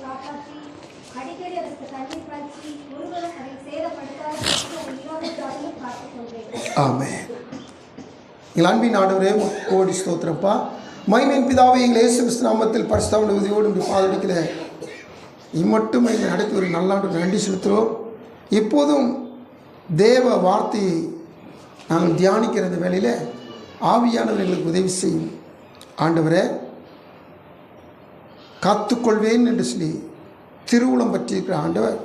காப்பாற்றி அடிக்கடி அதற்கு தண்ணீர் பாய்ச்சி ஒருவரும் அதை சேதப்படுத்தாத காத்துக்கொள்வேன். ஆமென். எங்கள் அன்பின் ஆண்டவரே கோடி ஸ்தோத்திரப்பா. மகிமையின் பிதாவே, எங்கள் இயேசு கிறிஸ்து நாமத்தில் பரிசுத்தமான உதவியோடு இப்படி பாதடிக்கிற இம்மட்டும் எங்களை நடத்தி ஒரு நல்லாண்டு நன்றி செலுத்துகிறோம். இப்போதும் தேவ வார்த்தையை நாங்கள் தியானிக்கிற இந்த வேளையில் ஆவியானவர் எங்களுக்கு உதவி செய்யும். ஆண்டவரே, காத்துக்கொள்வேன் என்று சொல்லி திருவுளம் பற்றியிருக்கிற ஆண்டவர்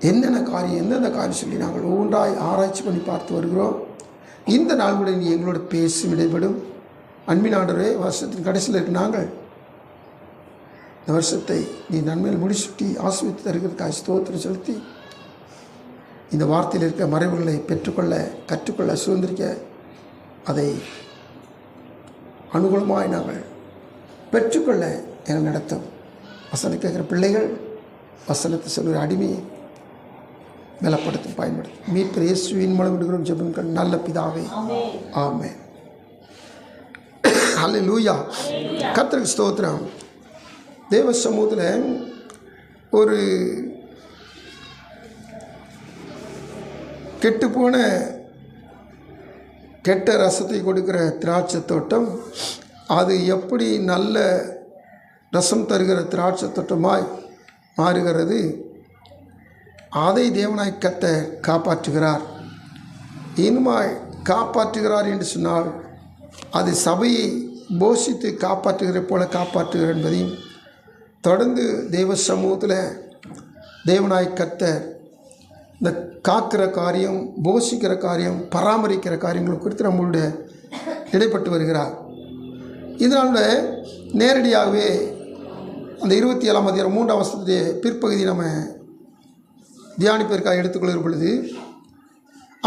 எந்தெந்த காரியம் சொல்லி நாங்கள் ஒவ்வொன்றாய் ஆராய்ச்சி பண்ணி பார்த்து வருகிறோம். இந்த நாள் கூட நீ எங்களோட பேசும் இடைப்படும். அன்பின் ஆண்டவரே, வருஷத்தின் கடைசியில் இருக்க நாங்கள் இந்த வருஷத்தை நீ நன்மையில் முடிச்சுட்டி ஆசிர்வதித்து தருகிறதுக்காக ஸ்தோத்திரம் செலுத்தி இந்த வார்த்தையில் இருக்க மறைவுகளை பெற்றுக்கொள்ள, கற்றுக்கொள்ள, சுதந்திரிக்க, அதை அனுகூலமாய் நாங்கள் பெற்றுக்கொள்ள எங்கள் நடத்தும். வசனம் கேட்குற பிள்ளைகள், வசனத்தை சொல்கிற அடிமையை பலப்படுத்தும், பயன்படுத்தும். மீட்பர் இயேசுவின் மூலம் விடுகிறோம் ஜெபங்கள் நல்ல பிதாவே, ஆமென். ஹல்லேலூயா. கர்த்தருக்கு ஸ்தோத்திரம். தேவ சமூகத்தில் ஒரு கெட்டுப்போன கெட்ட ரசத்தை கொடுக்கிற திராட்சை தோட்டம், அது எப்படி நல்ல ரசம் தருகிற திராட்சை தோட்டமாய் மாறுகிறது, அதை தேவனாய் கர்த்தர் காப்பாற்றுகிறார். இனிமாய் காப்பாற்றுகிறார் என்று சொன்னால் அது சபையை போஷித்து காப்பாற்றுகிற போல காப்பாற்றுகிறார் என்பதையும் தொடர்ந்து தேவ சமூகத்தில் தேவனாய் கர்த்தர் இந்த காக்கிற காரியம், போஷிக்கிற காரியம், பராமரிக்கிற காரியங்கள் குறித்து நம்மளுடைய இடைப்பட்டு வருகிறார். இதனால் நேரடியாகவே அந்த 27ஆம் அதிகாரம் 3ஆம் வசனத்துடைய பிற்பகுதி நம்ம தியானிப்பதற்காக எடுத்துக்கொள்கிற பொழுது,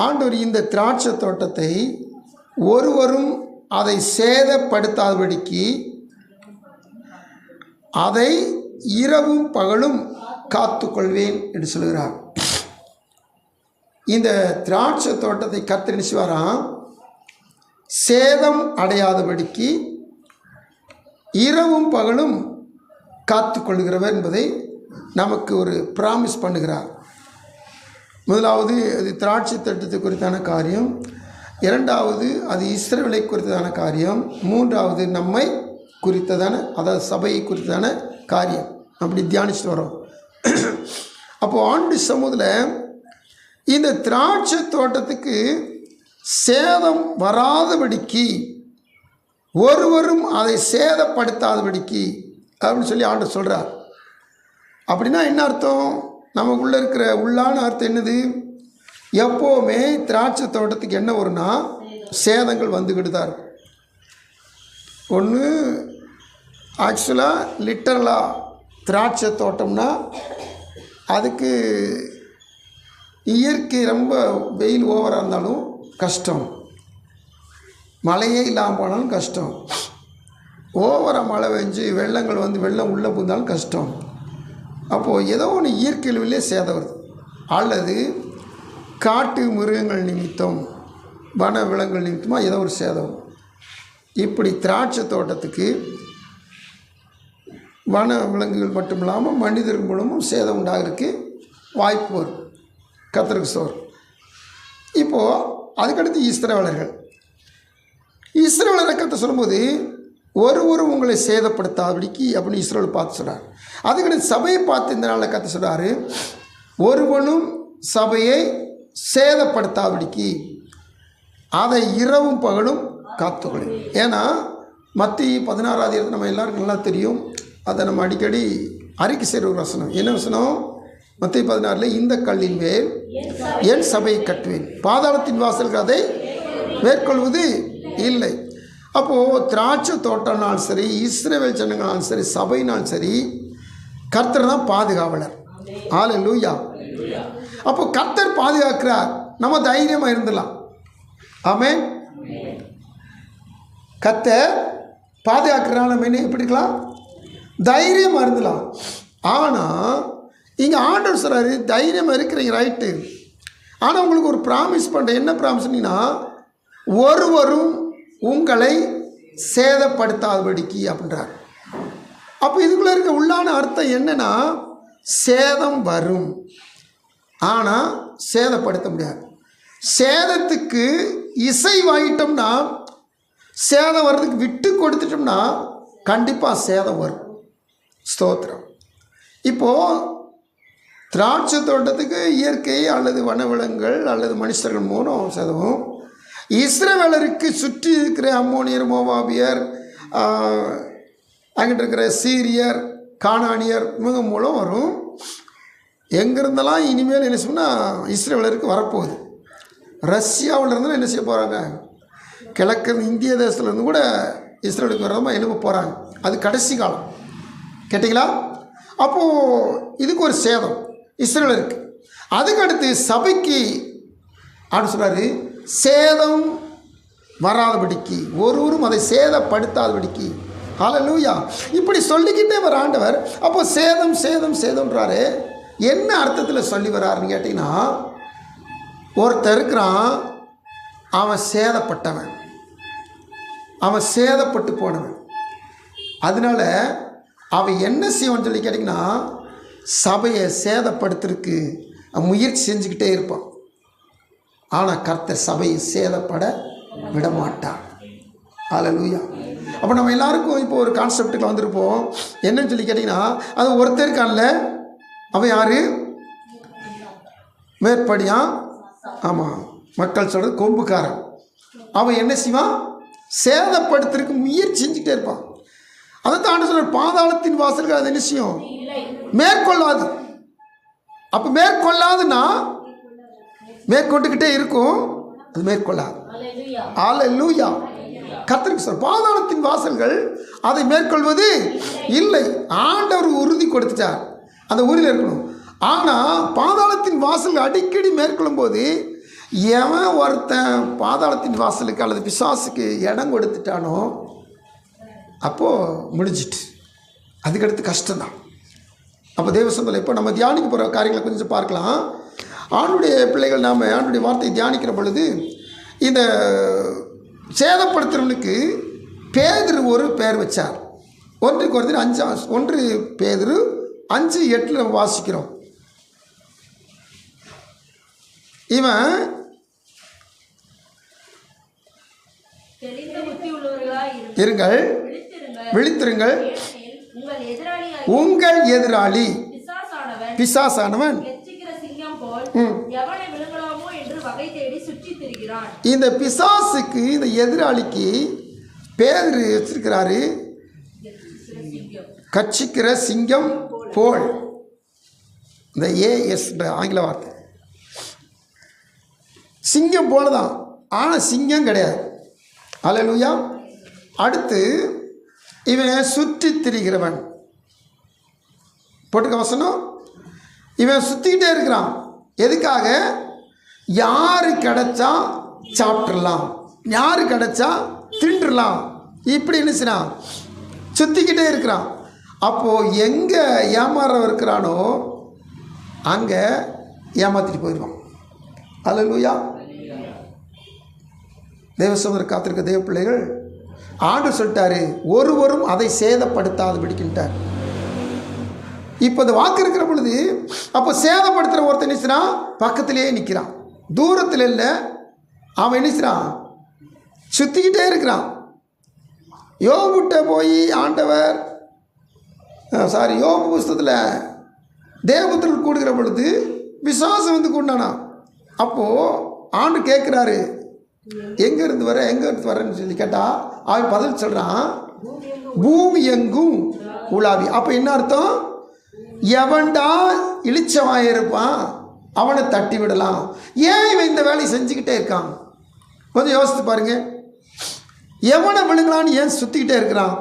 ஆண்டவர் இந்த திராட்சை தோட்டத்தை ஒருவரும் அதை சேதப்படுத்தாதபடிக்கு அதை இரவும் பகலும் காத்துக்கொள்வேன் என்று சொல்கிறார். இந்த திராட்சை தோட்டத்தை கர்த்தர் என்ன செய்வாராம்? சேதம் அடையாதபடிக்கு இரவும் பகலும் காத்துக்கொள்கிறவர் என்பதை நமக்கு ஒரு பிராமிஸ் பண்ணுகிறார். முதலாவது அது திராட்சை தோட்டத்தை குறித்தான காரியம், இரண்டாவது அது இஸ்ரவேலை குறித்ததான காரியம், மூன்றாவது நம்மை குறித்ததான, அதாவது சபையை குறித்ததான காரியம். அப்படி தியானிச்சுட்டு வரோம். அப்போது ஆண்டு சமூகத்தில் இந்த திராட்சை தோட்டத்துக்கு சேதம் வராதபடிக்கு, ஒருவரும் அதை சேதப்படுத்தாதபடிக்கு அப்படின்னு சொல்லி ஆண்டு சொல்கிறார். அப்படின்னா என்ன அர்த்தம்? நமக்குள்ளே இருக்கிற உள்ளான அர்த்தம் என்னது? எப்போவுமே திராட்சை தோட்டத்துக்கு என்ன வரும்னா சேதங்கள் வந்துக்கிட்டு தான் இருக்கும். ஒன்று ஆக்சுவலாக லிட்டரலாக திராட்சை தோட்டம்னா அதுக்கு இயற்கை ரொம்ப வெயில் ஓவராக இருந்தாலும் கஷ்டம், மழையே இல்லாமல் போனாலும் கஷ்டம், ஓவராக மழை பெஞ்சு வெள்ளங்கள் வந்து வெள்ளம் உள்ளே புகுந்தாலும் கஷ்டம். அப்போது ஏதோ ஒன்று இயற்கையிலே சேதம் வருது, அல்லது காட்டு மிருகங்கள் நிமித்தம், வன விலங்குகள் நிமித்தமாக ஏதோ ஒரு சேதம். இப்படி திராட்சை தோட்டத்துக்கு வன விலங்குகள் மட்டும் இல்லாமல் மனிதர்கள் மூலமும் சேதம் உண்டாகிறதுக்கு வாய்ப்பு வரும். கர்த்தருக்கு சோறு. இப்போது அதுக்கடுத்து இஸ்ரவேலரை கர்த்தர் சொல்லும்போது ஒருவரும் உங்களை சேதப்படுத்தாதபடிக்கு அப்படின்னு இஸ்ரவேலை பார்த்து சொல்கிறார். அதுக்கடுத்து சபையை பார்த்து இந்த நாளில் கர்த்தர் சொல்கிறாரு, ஒருவனும் சபையை சேதப்படுத்தாதபடிக்கு அதை இரவும் பகலும் காத்துக்கொள்ளும். ஏன்னா மத்திய 16ஆம் அதிகாரத்தில் நம்ம எல்லாருக்கும் நல்லா தெரியும், அதை நம்ம அடிக்கடி அறிக்கை செய்கிற ஒரு வசனம். என்ன வசனம்? மத்திய 16 இந்த கல்லின் மேல் என் சபையை கட்டுவேன், பாதாளத்தின் வாசல்கள் அதை மேற்கொள்வது இல்லை. அப்போது திராட்சை தோட்டம்னாலும் சரி, இஸ்ரவேல் ஜனங்களாலும் சரி, சபைனாலும் சரி, கர்த்தர் தான் பாதுகாவலர். ஹல்லேலூயா. அப்போ கர்த்தர் பாதுகாக்கிறார், நம்ம தைரியமாக இருந்துடலாம். ஆமென். கர்த்தர் பாதுகாக்கிறான், நம்ம என்ன எப்படி இருக்கலாம்? தைரியமாக இருந்துடலாம். ஆனால் இங்கே ஆண்டவர் சொல்கிறாரு, தைரியமாக இருக்கிறீங்க ரைட்டு, ஆனால் உங்களுக்கு ஒரு ப்ராமிஸ் பண்ணுறேன். என்ன ப்ராமிஸ்னா, ஒருவரும் உங்களை சேதப்படுத்தாதபடிக்கு அப்படின்றார். அப்போ இதுக்குள்ளே இருக்க உள்ளான அர்த்தம் என்னன்னா, சேதம் வரும், ஆனால் சேதப்படுத்த முடியாது. சேதத்துக்கு இசைவாயிட்டோம்னா, சேதம் வர்றதுக்கு விட்டு கொடுத்துட்டோம்னா கண்டிப்பாக சேதம் வரும். ஸ்தோத்திரம். இப்போது திராட்சை தோட்டத்துக்கு இயற்கை அல்லது வனவிலங்குகள் அல்லது மனுஷர்கள் மூலம் சேதம். இஸ்ரவேலருக்கு சுற்றி இருக்கிற அம்மோனியர், மோவாபியர், அங்கிட்டு இருக்கிற சீரியர், கானானியர் இவங்க மூலம் வரும். எங்கேருந்தெல்லாம் இனிமேல் என்ன சொன்னால் இஸ்ரவேலருக்கு வரப்போகுது. ரஷ்யாவில் இருந்தாலும் என்ன செய்ய போகிறாங்க, கிழக்கு இந்திய தேசத்துலேருந்து கூட இஸ்ரேலுக்கு வரமா எழுப்ப போகிறாங்க. அது கடைசி காலம். கேட்டிங்களா? அப்போது இதுக்கு ஒரு சேதம் இஸ்ரேலருக்கு. அதுக்கடுத்து சபைக்கு அப்படின்னு சொல்கிறாரு, சேதம் வராதபடிக்கு, ஒருவரும் அதை சேதப்படுத்தாதபடிக்கு. ஹல்லேலூயா. இப்படி சொல்லிக்கிட்டே வர ஆண்டவர். அப்போ சேதம் சேதம் சேதம்ன்றாரு. என்ன அர்த்தத்தில் சொல்லி வர்றாருன்னு கேட்டிங்கன்னா, ஒருத்தர் இருக்கிறான், அவன் சேதப்பட்டவன், அவன் சேதப்பட்டு போனவன். அதனால் அவன் என்ன செய்வான்னு சொல்லி கேட்டிங்கன்னா, சபையை சேதப்படுத்துறதுக்கு முயற்சி செஞ்சுக்கிட்டே இருப்பான். ஆனால் கர்த்தர் சபையை சேதப்பட விடமாட்டான். ஹல்லேலூயா. அப்போ நம்ம எல்லாருக்கும் இப்போ ஒரு கான்செப்டுக்கு வந்திருப்போம். என்னன்னு சொல்லி கேட்டிங்கன்னா, அது ஒருத்தருக்கான்ல, அவன் யார்? மேற்படியான். ஆமாம், மக்கள் சொல்கிறது கொம்புக்காரன். அவன் என்ன செய்வான்? சேதப்படுத்துறதுக்கு முயற்சி செஞ்சுக்கிட்டே இருப்பான். அதை தாண்டி சொல்ற பாதாளத்தின் வாசல்கள் அது என்ன செய்யும்? மேற்கொள்ளாது. அப்போ மேற்கொள்ளாதுன்னா மேற்கொண்டுக்கிட்டே இருக்கும், அது மேற்கொள்ளாது. ஹல்லேலூயா. கர்த்தருக்கு சொல்ற பாதாளத்தின் வாசல்கள் அதை மேற்கொள்வது இல்லை. ஆண்டவர் உறுதி கொடுத்துட்டார், அந்த உறுதியில் இருக்கணும். ஆனால் பாதாளத்தின் வாசல்கள் அடிக்கடி மேற்கொள்ளும் போது எவன் ஒருத்தன் பாதாளத்தின் வாசலுக்கு அல்லது பிசாசுக்கு இடம் கொடுத்துட்டானோ அப்போது முடிஞ்சிட்டு. அதுக்கடுத்து கஷ்டம்தான். அப்போ தேவ சொந்தத்தில் இப்போ நம்ம தியானிக்க போகிற காரியங்களை கொஞ்சம் பார்க்கலாம். ஆண்டுடைய பிள்ளைகள் நாம் ஆண்டுடைய வார்த்தையை தியானிக்கிற பொழுது, இந்த சேதப்படுத்துறவனுக்கு பேதுரு ஒரு பெயர் வச்சார். 1 Corinthians 5, 1 பேதுரு 5:8 நம்ம வாசிக்கிறோம். இவன் இருங்கள், விழித்திருங்கள், உங்கள் எதிராளி பிசாசானவன் இந்த பிசாசுக்கு, இந்த எதிராளிக்கு பேர் வச்சிருக்கிறாரு, கட்சிக்கிற சிங்கம் போல். இந்த ஏஎஸ் ஆங்கில வார்த்தை சிங்கம் போல தான், ஆனால் சிங்கம் கிடையாது. ஹல்லேலூயா. அடுத்து இவன் சுற்றி திரிகிறவன். போட்டுக்க வசனம். இவன் சுற்றிக்கிட்டே இருக்கிறான். எதுக்காக? யாரு கிடைச்சா சாப்பிட்றலாம், யாரு கிடைச்சா தின்றலாம், இப்படி என்ன செய்யலாம், சுற்றிக்கிட்டே இருக்கிறான். அப்போது எங்கே ஏமாற இருக்கிறானோ அங்கே ஏமாற்றிட்டு போயிடுவான். ஹல்லேலூயா. தேவசோதர் காத்திருக்க தேவ பிள்ளைகள், ஆண்டு சொல்லிட்டாரு, ஒருவரும் அதை சேதப்படுத்தாது பிடிக்கின்றார். இப்போ இந்த வாக்கு இருக்கிற பொழுது, அப்போ சேதப்படுத்துகிற ஒருத்தன் நினைச்சான், பக்கத்திலேயே நிற்கிறான், தூரத்தில் இல்லை. அவன் நினைச்சான், சுற்றிக்கிட்டே இருக்கிறான். யோபுட்ட போய் ஆண்டவர் யோபு புஸ்தகத்தில் தேவபுத்திரர்கள் கூடுகிற பொழுது விசுவாசம் வந்து கூண்டானா. அப்போது ஆண்டு கேட்குறாரு, எங்கேருந்து வர, எங்கேருந்து வரேன்னு சொல்லி கேட்டால் அவன் பதில் சொல்கிறான், பூமி எங்கும் உலாவி. அப்போ என்ன அர்த்தம்? எவன்டா இளிச்சவாக இருப்பான் அவனை தட்டி விடலாம். ஏன் இவன் இந்த வேலையை செஞ்சுக்கிட்டே இருக்கான்? கொஞ்சம் யோசித்து பாருங்க. எவனை விழுங்கலான்னு ஏன் சுற்றிக்கிட்டே இருக்கிறான்?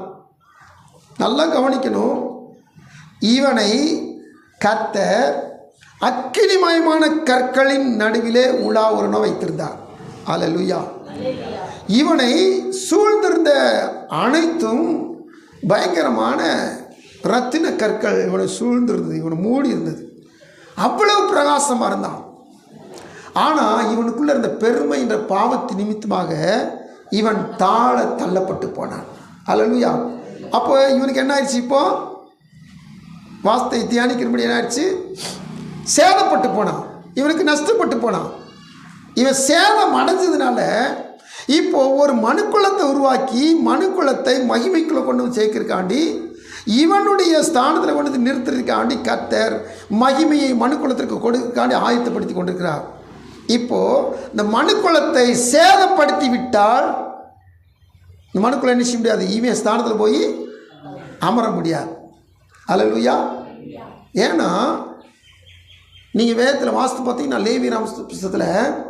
நல்லா கவனிக்கணும். இவனை கர்த்தர் அக்கினிமயமான கற்களின் நடுவிலே உலாவுறன வைத்திருந்தார். ஹல்லேலூயா. இவனை சூழ்ந்திருந்த அனைத்தும் பயங்கரமான ரத்தின கற்கள் இவனை சூழ்ந்திருந்தது, இவனை மூடி இருந்தது. அவ்வளவு பிரகாசமாக இருந்தான். ஆனால் இவனுக்குள்ள இருந்த பெருமை என்ற பாவத்து நிமித்தமாக இவன் தாழ தள்ளப்பட்டு போனான். ஹல்லேலூயா. அப்போ இவனுக்கு என்ன ஆயிடுச்சு? இப்போ வார்த்தையை தியானிக்கிறபடி என்னாச்சு, சேதப்பட்டு போனான், இவனுக்கு நஷ்டப்பட்டு போனான். இவன் சேதம் அடைஞ்சதுனால இப்போ ஒரு மனுக்குலத்தை உருவாக்கி மனுக்குலத்தை மகிமைக்குள்ளே கொண்டு வந்து சேர்க்கிறக்காண்டி இவனுடைய ஸ்தானத்தில் கொண்டு வந்து நிறுத்துறதுக்காண்டி கர்த்தர் மகிமையை மனுக்குலத்திற்கு கொடுக்காண்டி ஆயத்தப்படுத்தி கொண்டிருக்கிறார். இப்போது இந்த மனுக்குலத்தை சேதப்படுத்தி விட்டால் இந்த மனுக்குலம் என்ன செய்ய முடியாது, இவன் ஸ்தானத்தில் போய் அமர முடியாது. அல்லேலூயா. ஏன்னா நீங்கள் வேதத்தில் வாஸ்து பார்த்தீங்கன்னா லேவியராம் புத்தகத்தில்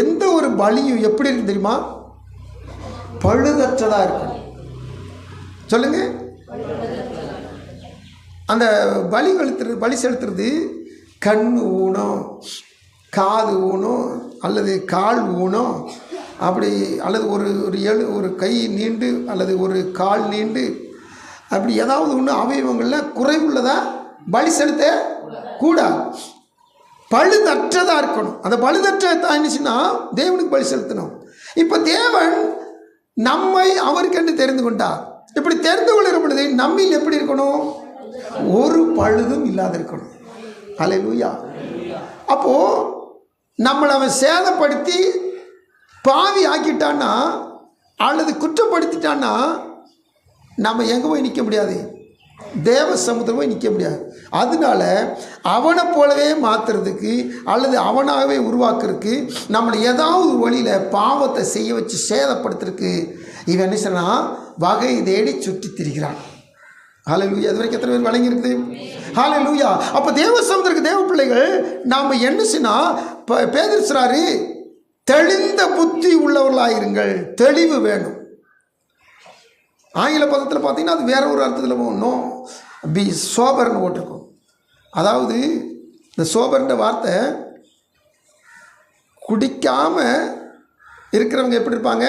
எந்த ஒரு பலியும் எப்படி இருக்கு தெரியுமா, பழுதற்றதாக இருக்கும். சொல்லுங்க, அந்த பலி செலுத்துறது கண் ஊனம், காது ஊனம், அல்லது கால் ஊனம், அப்படி அல்லது ஒரு கை நீண்டு அல்லது ஒரு கால் நீண்டு அப்படி ஏதாவது ஒன்று அவயவங்களில் குறைவுள்ளதாக பலி செலுத்த கூடாது. பழுதற்றதாக இருக்கணும். அந்த பழுதற்றதாக இருந்துச்சுன்னா தேவனுக்கு பலி செலுத்தணும். இப்போ தேவன் நம்மை அவருக்கென்று தெரிந்து கொண்டார். இப்படி தெரிந்து கொள்கிற பொழுது நம்மில் எப்படி இருக்கணும், ஒரு பழுதும் இல்லாத இருக்கணும். அல்லேலூயா. அப்போது நம்மளை அவன் சேதப்படுத்தி பாவி ஆக்கிட்டான்னா அல்லது குற்றப்படுத்திட்டான்னா நம்ம எங்கே போய் நிற்க முடியாது, தேவ சமுத்திரம் போய் நிற்க முடியாது. அதனால அவனை போலவே மாற்றுறதுக்கு அல்லது அவனாகவே உருவாக்குறதுக்கு நம்மளை ஏதாவது வழியில் பாவத்தை செய்ய வச்சு சேதப்படுத்துறதுக்கு இவன் என்ன சொன்னால் வகை தேடி சுற்றி திரிகிறான். ஹல்லேலூயா. அது வரைக்கும் எத்தனை பேர் வழங்கியிருக்குது? ஹல்லேலூயா. அப்போ தேவ சமுத்திரத்துக்கு தேவ பிள்ளைகள் நாம் என்ன சொன்னால் பேதுரு சொல்றாரு, தெளிந்த புத்தி உள்ளவர்களாயிருங்கள். தெளிவு வேணும். ஆங்கில பதத்தில் பார்த்தீங்கன்னா அது வேற ஒரு அர்த்தத்தில் போகணும். பி சோபர்னு போட்டிருக்கோம். அதாவது இந்த சோபர்ன்ற வார்த்தை குடிக்காமல் இருக்கிறவங்க எப்படி இருப்பாங்க,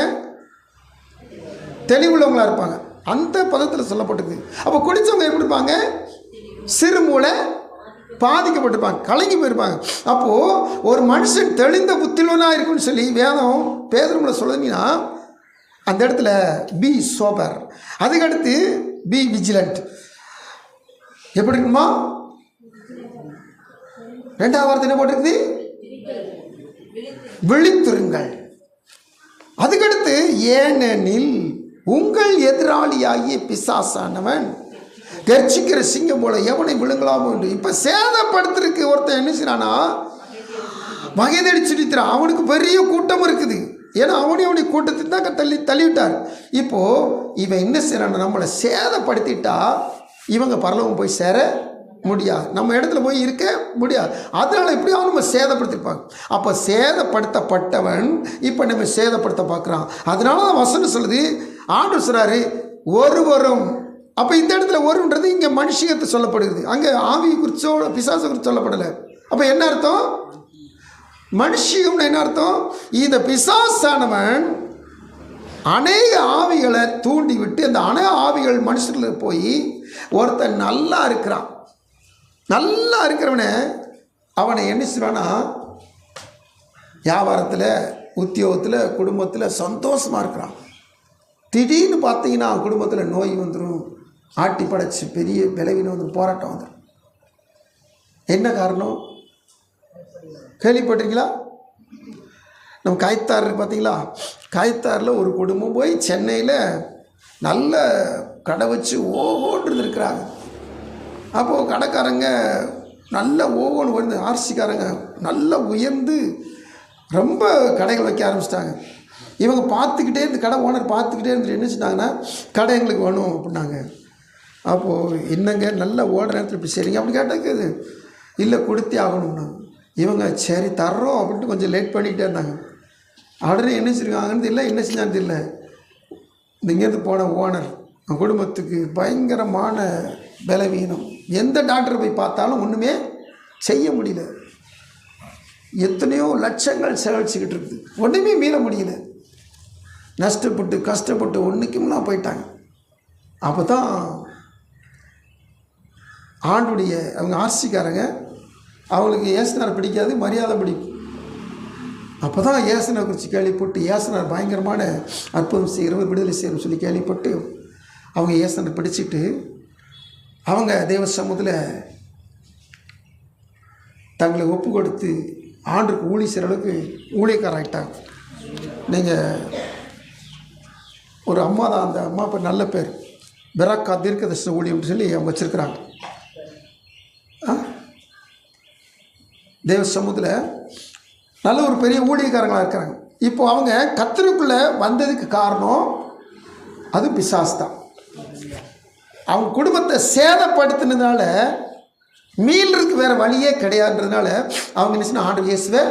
தெளிவுள்ளவங்களாக இருப்பாங்க. அந்த பதத்தில் சொல்லப்பட்டிருக்கு. அப்போ குடித்தவங்க எப்படி இருப்பாங்க, சிறுமூளை பாதிக்கப்பட்டிருப்பாங்க, கலங்கி போயிருப்பாங்க. அப்போது ஒரு மனுஷன் தெளிந்த புத்தியுள்ளவனாக இருக்குன்னு சொல்லி வேதம் பேதுருவில சொல்லுங்கன்னா அந்த இடத்துல பி சோபர், அதுக்கடுத்து பி விஜிலண்ட். எப்படி இருக்குமா, ரெண்டாவது வார்த்தை என்ன போட்டிருக்குது, விழித்திருங்கள். அதுக்கடுத்து ஏனெனில் உங்கள் எதிராளியாகிய பிசாசானவன் கர்ச்சிக்கிற சிங்கம் போல எவனை விழுங்கலாமோ என்று. இப்போ சேதப்படுத்துறதுக்கு ஒருத்தன் என்ன செய்யறானா, வகை தேடி சுற்றித்தான். அவனுக்கு பெரிய கூட்டம் இருக்குது. ஏன்னா அவனை கூட்டத்தில் தான் தள்ளிவிட்டார். இப்போது இவன் என்ன செய்யறான், நம்மளை சேதப்படுத்திட்டா இவங்க பரலோகம் போய் சேர முடியாது, நம்ம இடத்துல போய் இருக்க முடியாது. அதனால் எப்படியாவது நம்ம சேதப்படுத்திருப்பாங்க. அப்போ சேதப்படுத்தப்பட்டவன் இப்போ நம்ம சேதப்படுத்த பார்க்குறான். அதனால தான் வசனம் சொல்லுது, ஆண்டவர் சொல்கிறாரு ஒருவரும். அப்போ இந்த இடத்துல ஒருன்றது இங்கே மனுஷியத்தை சொல்லப்படுகிறது, அங்கே ஆவி குறிச்சோ பிசாசை குறித்து சொல்லப்படலை. அப்போ என்ன அர்த்தம், மனுஷியம்னு என்ன அர்த்தம், இந்த பிசாசானவன் அநேக ஆவிகளை தூண்டி விட்டு அந்த அநேக ஆவிகள் மனுஷர்களுக்கு போய் ஒருத்தன் நல்லா இருக்கிறான், நல்லா இருக்கிறவனை அவனை என்ன செய்வானா, வியாபாரத்தில் உத்தியோகத்தில் குடும்பத்தில் சந்தோஷமாக இருக்கிறான். திடீர்னு பார்த்தீங்கன்னா குடும்பத்தில் நோய் வந்துடும், ஆட்டி படைச்சி பெரிய விளைவின வந்து போராட்டம் வந்துடும். என்ன காரணம் கேள்விப்பட்டிருக்கீங்களா? நம்ம காய்த்தார் பார்த்தீங்களா, காய்த்தாரில் ஒரு குடும்பம் போய் சென்னையில் நல்ல கடை வச்சு ஓஹோன்றது இருக்கிறாங்க. அப்போது கடைக்காரங்க நல்ல ஓஹோன்னு வந்து ஆர்சிக்காரங்க நல்லா உயர்ந்து ரொம்ப கடைகள் வைக்க ஆரம்பிச்சிட்டாங்க. இவங்க பார்த்துக்கிட்டே இந்த கடை ஓனர் பார்த்துக்கிட்டே இருந்துட்டு என்ன செஞ்சாங்கன்னா, கடை எங்களுக்கு வேணும் அப்படின்னாங்க. அப்போது என்னங்க நல்ல ஓடுற நேரத்தில் இப்படி சரிங்க அப்படி கேட்டாக்குது, இல்லை கொடுத்தே ஆகணும்னா. இவங்க சரி தர்றோம் அப்படின்ட்டு கொஞ்சம் லேட் பண்ணிக்கிட்டே இருந்தாங்க. உடனே என்ன செஞ்சுருக்காங்கன்னு தெரியல, என்ன செஞ்சான்னு தெரியல. இங்கேருந்து போன ஓனர் குடும்பத்துக்கு பயங்கரமான பலவீனம், எந்த டாக்டரை போய் பார்த்தாலும் ஒன்றுமே செய்ய முடியல. எத்தனையோ லட்சங்கள் செலவழிச்சுக்கிட்டு இருக்குது, ஒன்றுமே மீள முடியல. நஷ்டப்பட்டு கஷ்டப்பட்டு ஒன்றுக்கும்னா போயிட்டாங்க. அப்போ தான் ஆண்டுடைய அவங்க ஆர்சிக்காரங்க, அவங்களுக்கு ஏசுனார் பிடிக்காது, மரியாதை பிடிக்கும். அப்போ தான் ஏசுனார் குறித்து கேள்விப்பட்டு, ஏசுனார் பயங்கரமான அற்புதம் செய்கிறவர் விடுதலை செய்கிறோம் சொல்லி கேள்விப்பட்டு அவங்க ஏசுனார் பிடிச்சிட்டு அவங்க தேவ சமூகத்தில் தங்களை ஒப்பு கொடுத்து ஆண்டுக்கு ஊழி செய்கிற அளவுக்கு ஊழியக்காராயிட்டாங்க. நீங்கள் ஒரு அம்மா தான், அந்த அம்மா பேர் நல்ல பேர், பெராக்கா தீர்க்கதர்ஷன ஊழியம்னு சொல்லி அவங்க வச்சுருக்கிறாங்க. தேவ சமூகத்தில் நல்ல ஒரு பெரிய ஊழியக்காரங்களாக இருக்கிறாங்க. இப்போ அவங்க கர்த்தருக்குள்ளே வந்ததுக்கு காரணம் அது பிசாசு தான். அவங்க குடும்பத்தை சேதப்படுத்தினதுனால மீளுக்கு வேறு வழியே கிடையாதுன்றதுனால அவங்க என்ன சொன்னால் ஆண்டவர் இயேசுவை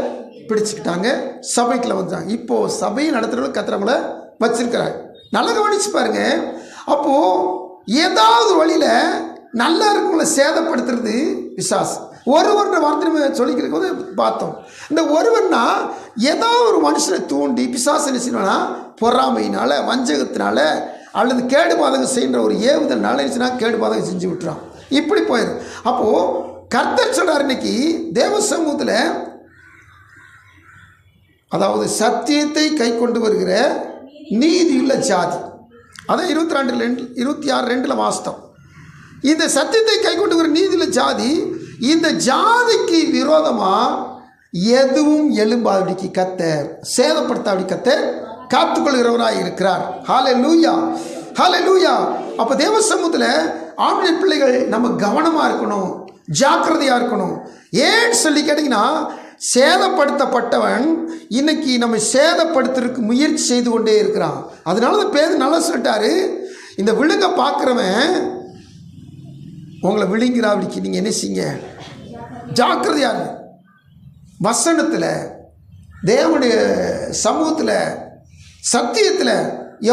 பிடிச்சிக்கிட்டாங்க, சபைக்குள்ள வந்துட்டாங்க. இப்போது சபையை நடத்துகிறவங்க கர்த்தரவங்கள வச்சிருக்கிறாங்க. நல்லா கவனிச்சு பாருங்க. அப்போது ஏதாவது வழியில் நல்லா இருக்கவங்கள சேதப்படுத்துறது பிசாசு. ஒருவருடைய வார்த்தை சொல்லிக்கிறதுக்கு வந்து பார்த்தோம். இந்த ஒருவர்னா ஏதோ ஒரு மனுஷனை தூண்டி பிசாசு என்ன செய்யணும்னா பொறாமையினால், வஞ்சகத்தினால அல்லது கேடுபாதகம் செய்கிற ஒரு ஏவுதல்னால இருந்துச்சுன்னா கேடுபாதகம் செஞ்சு விட்டுறான். இப்படி போயிடும். அப்போது கர்த்தர் சொல்கிறார் இன்னைக்கு தேவ சமூகத்தில், அதாவது சத்தியத்தை கை கொண்டு வருகிற நீதியுள்ள ஜாதி. அதான் 26:2 வாஸ்தவம். இந்த சத்தியத்தை கை கொண்டு வருகிற நீதியுள்ள ஜாதி, இந்த ஜாதிக்கு விரோதமாக எதுவும் எழும்பாதபடிக்கு கர்த்தர், சேதப்படுத்தாதபடி கர்த்தர் காத்துக்கொள்கிறவராக இருக்கிறார். ஹல்லேலூயா, ஹல்லேலூயா. அப்போ தேவ சமூகத்தில் ஆண்டைய பிள்ளைகள் நம்ம கவனமாக இருக்கணும், ஜாக்கிரதையாக இருக்கணும். ஏன்னு சொல்லி கேட்டிங்கன்னா, சேதப்படுத்தப்பட்டவன் இன்னைக்கு நம்ம சேதப்படுத்துறதுக்கு முயற்சி செய்து கொண்டே இருக்கிறான். அதனால தான் பேர் நல்லா சொல்லிட்டாரு, இந்த விழுங்க பார்க்குறவன் உங்களை விழுங்கிறாவிடிக்கு நீங்கள் என்ன செய்யுங்க, ஜாக்கிரதையாக வசனத்தில், தேவனுடைய சமூகத்தில், சத்தியத்தில்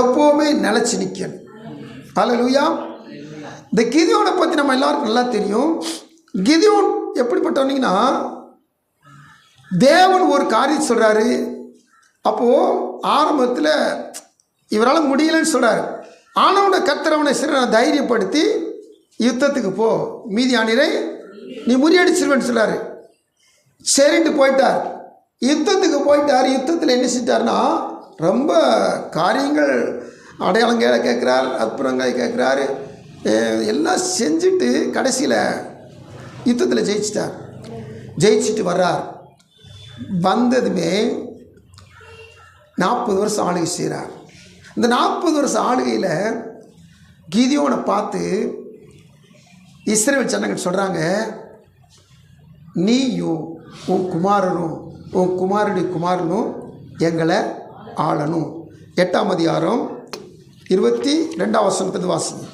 எப்போவுமே நிலச்சி நிற்கணும். ஹல்லேலூயா. இந்த கிதியோனை பற்றி நம்ம எல்லாருக்கும் நல்லா தெரியும். கிதியோன் எப்படிப்பட்டவனீங்கன்னா, தேவன் ஒரு காரியம் சொல்கிறாரு. அப்போது ஆரம்பத்தில் இவரால் முடியலன்னு சொல்கிறார். ஆனவனை கர்த்தரவனை சிற தைரியப்படுத்தி யுத்தத்துக்கு போ, மீதியானிரை நீ முறியடிச்சிருவேன்னு சொல்கிறாரு. சரின்ட்டு போயிட்டார், யுத்தத்துக்கு போயிட்டார். யுத்தத்தில் என்ன செஞ்சார்னா ரொம்ப காரியங்கள், அடையாளங்களை கேட்குறார், அற்புதங்களை கேட்குறாரு, எல்லாம் செஞ்சுட்டு கடைசியில் யுத்தத்தில் ஜெயிச்சிட்டார். ஜெயிச்சுட்டு வர்றார். வந்ததுமே 40 வருஷம் ஆளுகை செய்கிறார். இந்த 40 வருஷம் ஆளுகையில் கிதியோனை பார்த்து இஸ்ரவேல் ஜனங்கள் சொல்கிறாங்க, நீயும் உன் குமாரனும் உன் குமாரனுடைய குமாரனும் எங்களை ஆளணும். 8ஆம் அதிகாரம் 22ஆம் வசனத்தை வாசிங்க.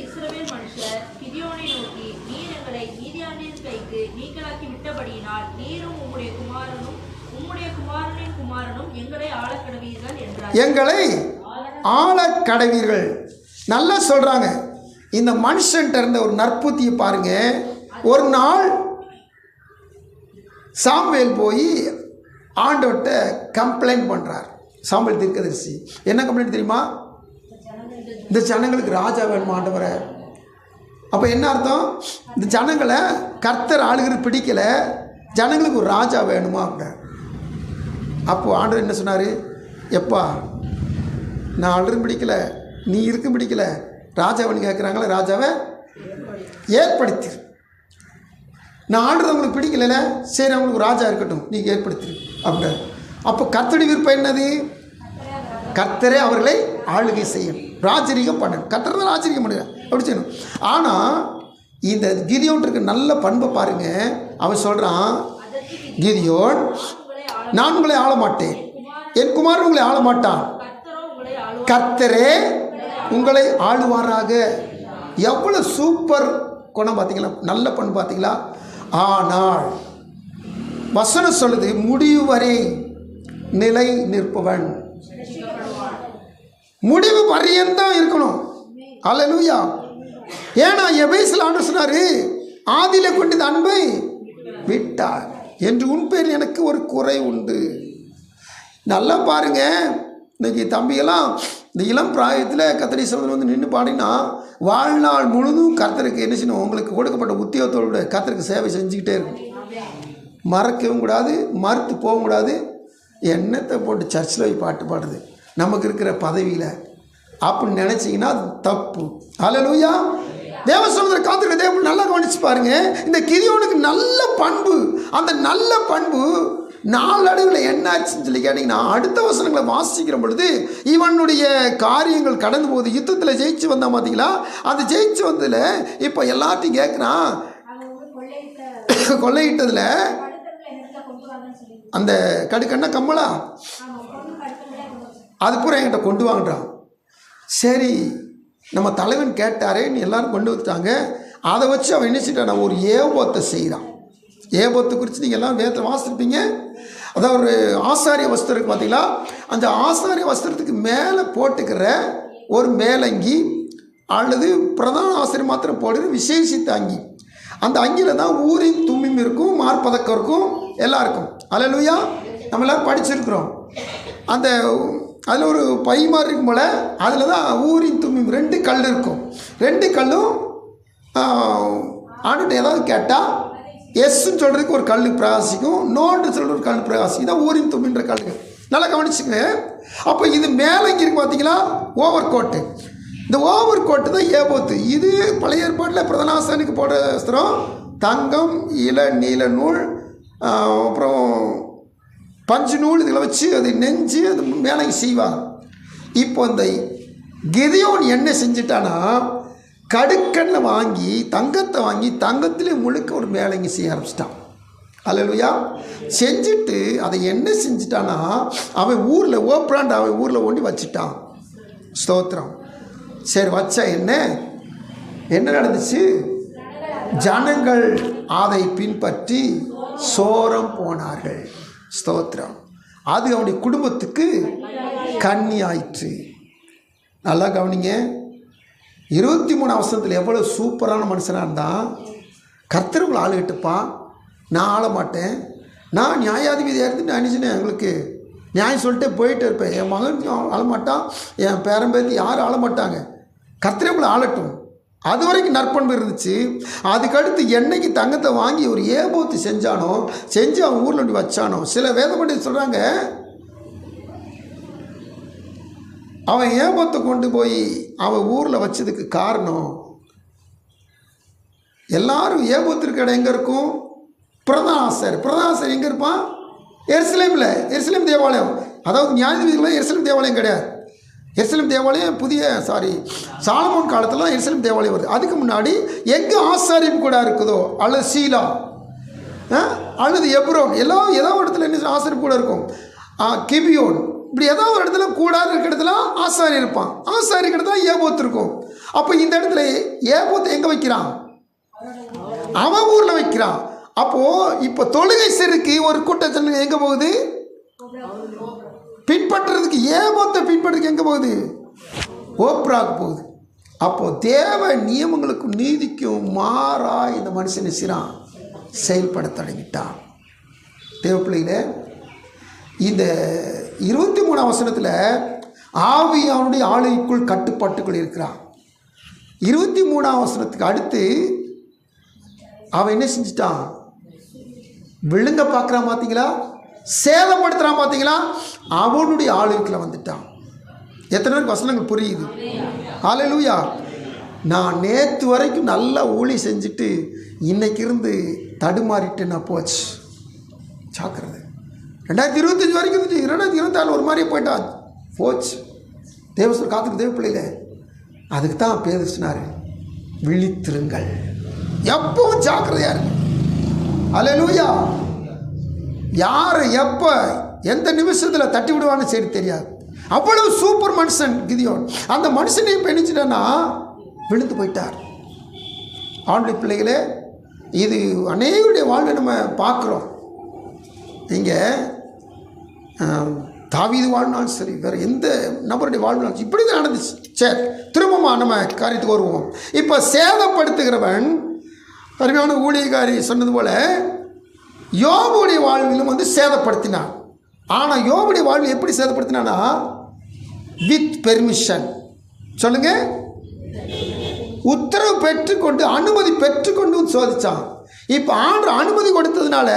இஸ்ரவேல் மனுஷர் கிதியோனை நோக்கி, நீர் எங்களை மீதியானின் கைக்கு நீங்களாக்கி விட்டபடியினால் நீரும் உம்முடைய குமாரனும் உம்முடைய குமாரனின் குமாரனும் எங்களை ஆளக்கடவீர்கள் என்றார். எங்களை ஆளக்கடவீர்கள். நல்லா சொல்கிறாங்க. இந்த மனுஷன்ட்ட இருந்த ஒரு நற்புத்தியை பாருங்க. ஒரு நாள் சாமுவேல் போய் ஆண்டவர்கிட்ட கம்ப்ளைண்ட் பண்ணுறார். சாமுவேல் தீர்க்கதரிசி என்ன கம்ப்ளைண்ட் தெரியுமா? இந்த ஜனங்களுக்கு ராஜா வேணுமா ஆண்டவரை. அப்போ என்ன அர்த்தம்? இந்த ஜனங்களை கர்த்தர் ஆளுகிற பிடிக்கலை, ஜனங்களுக்கு ஒரு ராஜா வேணுமா அப்படின்னா. அப்போது ஆண்டவர் என்ன சொன்னார்? எப்பா, நான் ஆளுகிற பிடிக்கலை, நீ இருக்கும் பிடிக்கலை, ராஜாவன்னு கேட்குறாங்களே, ராஜாவை ஏற்படுத்தி. நான் ஆடுறது அவங்களுக்கு பிடிக்கல, சரி அவங்களுக்கு ராஜா இருக்கட்டும், நீங்கள் ஏற்படுத்திரு அப்படின்றார். அப்போ கர்த்தருடைய விருப்பம் என்னது? கர்த்தரே அவர்களை ஆளுகை செய்யணும், ராஜரீகம் பண்ணணும். கர்த்தர் தான் ராஜரீகம் பண்ணுங்க, அப்படி செய்யணும். ஆனால் இந்த கிதியோன் இருக்க நல்ல பண்பை பாருங்க. அவன் சொல்கிறான், கிதியோன், நான் உங்களை ஆள மாட்டேன், என் குமாரன் உங்களை ஆள மாட்டான், கர்த்தரே உங்களை ஆளுவாராக. எவ்வளோ சூப்பர் குணம் பார்த்தீங்களா, நல்ல பண்பு பார்த்தீங்களா? ஆனால் வசனம் சொல்லுது, முடிவு வரை நிலை நிற்பவன், முடிவு பரியந்தம் இருக்கணும். அல்லேலூயா. ஏன்னா எபேசில் ஆண்டவர் சொன்னார், ஆதியிலே கொண்டது அன்பை விட்டார் என்று உன் பேரில் எனக்கு ஒரு குறை உண்டு. நல்லா பாருங்க, இன்னைக்கு தம்பியெல்லாம் இந்த இளம் பிராயத்தில் கர்த்தருடைய சமூகத்தில் வந்து நின்று பாடினா வாழ்நாள் முழுதும் கர்த்தருக்கு என்ன செய்யணும்? உங்களுக்கு கொடுக்கப்பட்ட உத்தியோகத்தோடு கர்த்தருக்கு சேவை செஞ்சுக்கிட்டே இருக்கும். மறக்கவும் கூடாது, மறுத்து போகவும் கூடாது. எண்ணத்தை போட்டு சர்ச்சில் போய் பாட்டு பாடுறது நமக்கு இருக்கிற பதவியில் அப்படின்னு நினச்சிங்கன்னா அது தப்பு. அல்லேலூயா, தேவசமுதிரம் காத்திருக்க தேவன் நல்லா கவனிச்சு பாருங்க. இந்த கிதியோனுக்கு நல்ல பண்பு, அந்த நல்ல பண்பு நாளடைவில் என்ன ஆச்சுன்னு சொல்லி கேட்டிங்கன்னா, அடுத்த வசனங்களை வாசிக்கிற பொழுது இவனுடைய காரியங்கள் கடந்து போகுது. யுத்தத்தில் ஜெயிச்சு வந்தான் பார்த்தீங்களா, அந்த ஜெயிச்சு வந்ததில் இப்போ எல்லாத்தையும் கேட்குறான். கொள்ளையிட்டதில் அந்த கடுக்கண்ணா கம்மலா அது பூரா என்கிட்ட கொண்டு வாங்குறான். சரி, நம்ம தலைவன் கேட்டாரே, நீ எல்லாரும் கொண்டு வந்துட்டாங்க. அதை வச்சு அவன் என்ன செய்யறான், ஒரு ஏபோத்தை செய்கிறான். ஏபோத்தை குறித்து நீங்கள் எல்லாம் வேதத்தில் வாசிப்பீங்க. அதாவது ஒரு ஆசாரிய வஸ்திரம் இருக்குது பார்த்தீங்களா, அந்த ஆசாரிய வஸ்திரத்துக்கு மேலே போட்டுக்கிற ஒரு மேலங்கி அல்லது பிரதான ஆசிரியர் மாத்திரம் போடுற விசேஷித்த அங்கி. அந்த அங்கியில் தான் ஊரின் தும்மியும் இருக்கும், மார்பதக்கம் இருக்கும், எல்லாம் இருக்கும். அல்லேலூயா. நம்ம எல்லோரும் படிச்சிருக்கிறோம். அந்த அதில் ஒரு பை மாதிரி இருக்கும் போல், அதில் தான் ஊரின் தும்மியும் 2 கல் இருக்கும். 2 கல்லும் ஆண்டுகிட்ட ஏதாவது கேட்டால் எஸ்ன்னு சொல்கிறதுக்கு ஒரு கல் பிரகாசிக்கும், நோன்னு சொல்கிற ஒரு கல் பிரகாசிக்கும். இதான் ஊரின் தும்மின்ற கல்லுங்க. நல்லா கவனிச்சுங்க. அப்போ இது மேலே இங்கே இருக்கு பார்த்தீங்களா, ஓவர் கோட்டு. இந்த ஓவர் கோட்டு தான் ஏபோத்து. இது பழைய ஏற்பாட்டில் பிரதனாசனுக்கு போடுற வஸ்திரம். தங்கம், நீல நூல், அப்புறம் பஞ்சு நூல் இதில் வச்சு அதை நெஞ்சு அது மேலே செய்வாங்க. இப்போ இந்த கிதியோன் என்ன செஞ்சிட்டானா, கடுக்கண்ணில் வாங்கி தங்கத்தை வாங்கி தங்கத்திலே முழுக்க ஒரு மேலங்கி செய்ய ஆரம்பிச்சிட்டான். அல்லேலூயா. செஞ்சுட்டு அதை என்ன செஞ்சிட்டானா, அவன் ஊரில் ஓப்ராண்ட் அவன் ஊரில் ஒண்டி வச்சுட்டான். ஸ்தோத்திரம். சரி, வச்சா என்ன நடந்துச்சு? ஜனங்கள் அதை பின்பற்றி சோரம் போனார்கள். ஸ்தோத்திரம். அது அவனுடைய குடும்பத்துக்கு கண்ணி ஆயிற்று. நல்லா கவனிங்க. 23 வசனத்தில் எவ்வளோ சூப்பரான மனுஷனாக இருந்தால், கர்த்தருக்குள்ள ஆளுகிட்டுப்பான், நான் ஆள மாட்டேன், நான் நியாயாதிபதியாக இருந்து நான் நினச்சினேன், எங்களுக்கு நியாயம் சொல்லிட்டு போயிட்டு இருப்பேன், என் மகன் ஆளமாட்டான், என் பேரம்பேத்தி யாரும் ஆளமாட்டாங்க, கர்த்தருக்குள்ள ஆளட்டும். அது வரைக்கும் நற்பண்பு இருந்துச்சு. அதுக்கடுத்து என்னைக்கு தங்கத்தை வாங்கி ஒரு ஏபோத்து செஞ்சானோ, செஞ்சு அவன் ஊரில் ஒன்று வச்சானோ, சில வேதப்படி சொல்கிறாங்க, அவன் ஏபோத்தை கொண்டு போய் அவன் ஊரில் வச்சதுக்கு காரணம், எல்லாரும் ஏபோத்து இருக்க இடம் எங்கே இருக்கும்? பிரதானாசர் எங்கே இருப்பான்? எருசலேமில். எருசலேம் தேவாலயம். அதாவது நியாயாதிபதிகள் எருசலேம் தேவாலயம் கிடையாது. எருசலேம் தேவாலயம் சாலமோன் காலத்தில் தான் எருசலேம் தேவாலயம் வருது. அதுக்கு முன்னாடி எங்கே ஆசாரிப்பு கூட இருக்குதோ, அல்லது சீலா அல்லது எப்ரோன், ஏதோ இடத்துல என்ன ஆசாரிப்பு கூட இருக்கும், கிபியோன், இப்படி ஏதோ ஒரு இடத்துல கூடாது இருக்கிற இடத்துல ஆசாரி இருப்பான். ஆசாரி கிட்ட தான் ஏபோத்து இருக்கும். அப்போ இந்த இடத்துல ஏபோத்து எங்கே வைக்கிறான்? அவன் ஊரில் வைக்கிறான். அப்போது இப்போ தொழுகை செருக்கு ஒரு கூட்டத்தில் எங்கே போகுது? பின்பற்றுறதுக்கு, ஏபோத்தை பின்பற்றுறதுக்கு எங்கே போகுது? ஓப்ராக்கு போகுது. அப்போது தேவ நியமங்களுக்கும் நீதிக்கும் மாறா இந்த மனுஷனை சிறான் செயல்பட தொடங்கிட்டான். தேவ பிள்ளைகளே, இந்த 23 வசனத்தில் ஆவி அவனுடைய ஆளுக்குள் கட்டுப்பாட்டுக்குள் இருக்கிறான். 23 வசனத்துக்கு அடுத்து அவன் என்ன செஞ்சிட்டான்? விழுங்க பார்க்குறான் பார்த்தீங்களா, சேதப்படுத்துகிறான் பார்த்தீங்களா, அவனுடைய ஆளுக்குள்ள வந்துட்டான். எத்தனை பேருக்கு வசனங்கள் புரியுது? ஹல்லேலூயா. நான் நேற்று வரைக்கும் நல்லா ஊழி செஞ்சுட்டு இன்னைக்கு இருந்து தடுமாறிட்டு நான் போச்சு. சாக்கிறது 2025 வரைக்கும் இருந்துச்சு, 2024 ஒரு மாதிரியே போயிட்டான், போச்சு. தேவசூர் காத்துக்கு தேவ பிள்ளையில அதுக்கு தான் பேசுனார், விழித்திருங்கள், எப்பவும் ஜாக்கிரதையா இருக்கு. ஹல்லேலூயா. யார் எப்போ எந்த நிமிஷத்தில் தட்டி விடுவான்னு சரி தெரியாது. அவ்வளவு சூப்பர் மனுஷன் கிதியோன். அந்த மனுஷனையும் பெணிச்சிட்டேன்னா விழுந்து போயிட்டார். ஆண்டுடைய பிள்ளைகளே, இது அநேகருடைய வாழ்வை நம்ம பார்க்குறோம். இங்கே தாவீது வாழ்நாளும் சரி, வேறு எந்த நபருடைய வாழ்நாளும் இப்படி தான் நடந்துச்சு. சரி, திரும்பமாக நம்ம காரியத்துக்கு வருவோம். இப்போ சேதப்படுத்துகிறவன் அருமையான ஊழியக்காரி சொன்னது போல் யோபுடைய வாழ்விலும் சேதப்படுத்தினான். ஆனால் யோபுடைய வாழ்வு எப்படி சேதப்படுத்தினான்னா, வித் பெர்மிஷன். சொல்லுங்க, உத்தரவு பெற்றுக்கொண்டு, அனுமதி பெற்றுக்கொண்டு சோதிச்சான். இப்போ ஆண்டவர் அனுமதி கொடுத்ததுனால,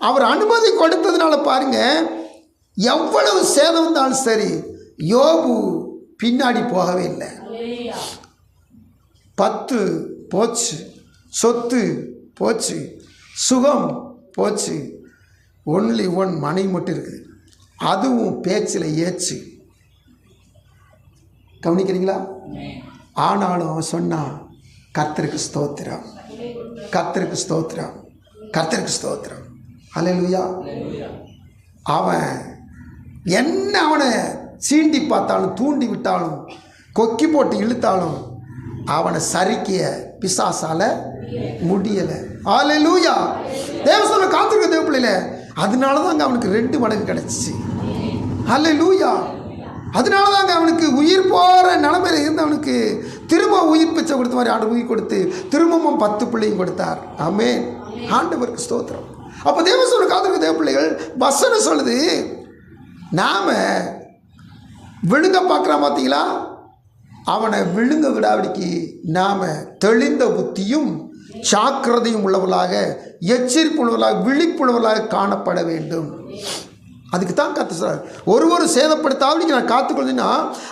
அவர் அனுமதி கொடுத்ததுனால பாருங்க, எவ்வளவு சேதம் இருந்தாலும் சரி யோபு பின்னாடி போகவே இல்லை. 10 போச்சு, சொத்து போச்சு, சுகம் போச்சு. ஒன்லி ஒன் மனைவி மட்டும் இருக்குது, அதுவும் பேச்சில் ஏச்சு. கவனிக்கிறீங்களா? ஆனாலும் அவன் சொன்னான், கர்த்தருக்கு ஸ்தோத்திரம், கர்த்தருக்கு ஸ்தோத்திரம், கர்த்தருக்கு ஸ்தோத்திரம். அல்லேலூயா. அவன் என்ன அவனை சீண்டி பார்த்தாலும், தூண்டி விட்டாலும், கொக்கி போட்டு இழுத்தாலும் அவனை சரிக்க பிசாசால முடியலை. அல்லேலூயா. தேவசன காத்திருக்க தேவ பிள்ளையில, அதனால தாங்க அவனுக்கு 2 மடங்கு கிடைச்சிச்சு. அல்லேலூயா. அதனால தாங்க அவனுக்கு உயிர் போகிற நிலைமையில் இருந்தவனுக்கு திரும்ப உயிர் பிச்சை கொடுத்த மாதிரி ஆண்டு உயிர் கொடுத்து திரும்பவும் 10 பிள்ளையும் கொடுத்தார். ஆமென். ஆண்டவருக்கு ஸ்தோத்திரம். அப்போ தேவசன காத்திருக்க தேவ பிள்ளைகள், வசனம் சொல்லுது, நாம் விழுங்க பார்க்குறான் பார்த்தீங்களா, அவனை விழுங்க விடாவிடிக்கு நாம் தெளிந்த புத்தியும் ஜாக்கிரதையும் உள்ளவர்களாக, எச்சரிப்பு உள்ளவர்களாக, விழிப்புள்ளவர்களாக காணப்பட வேண்டும். அதுக்கு தான் கத்து சொல்றார், ஒருவரும் சேதப்படுத்தாவிடிக்கு நான் காத்துக்கொள்ளுன்னா,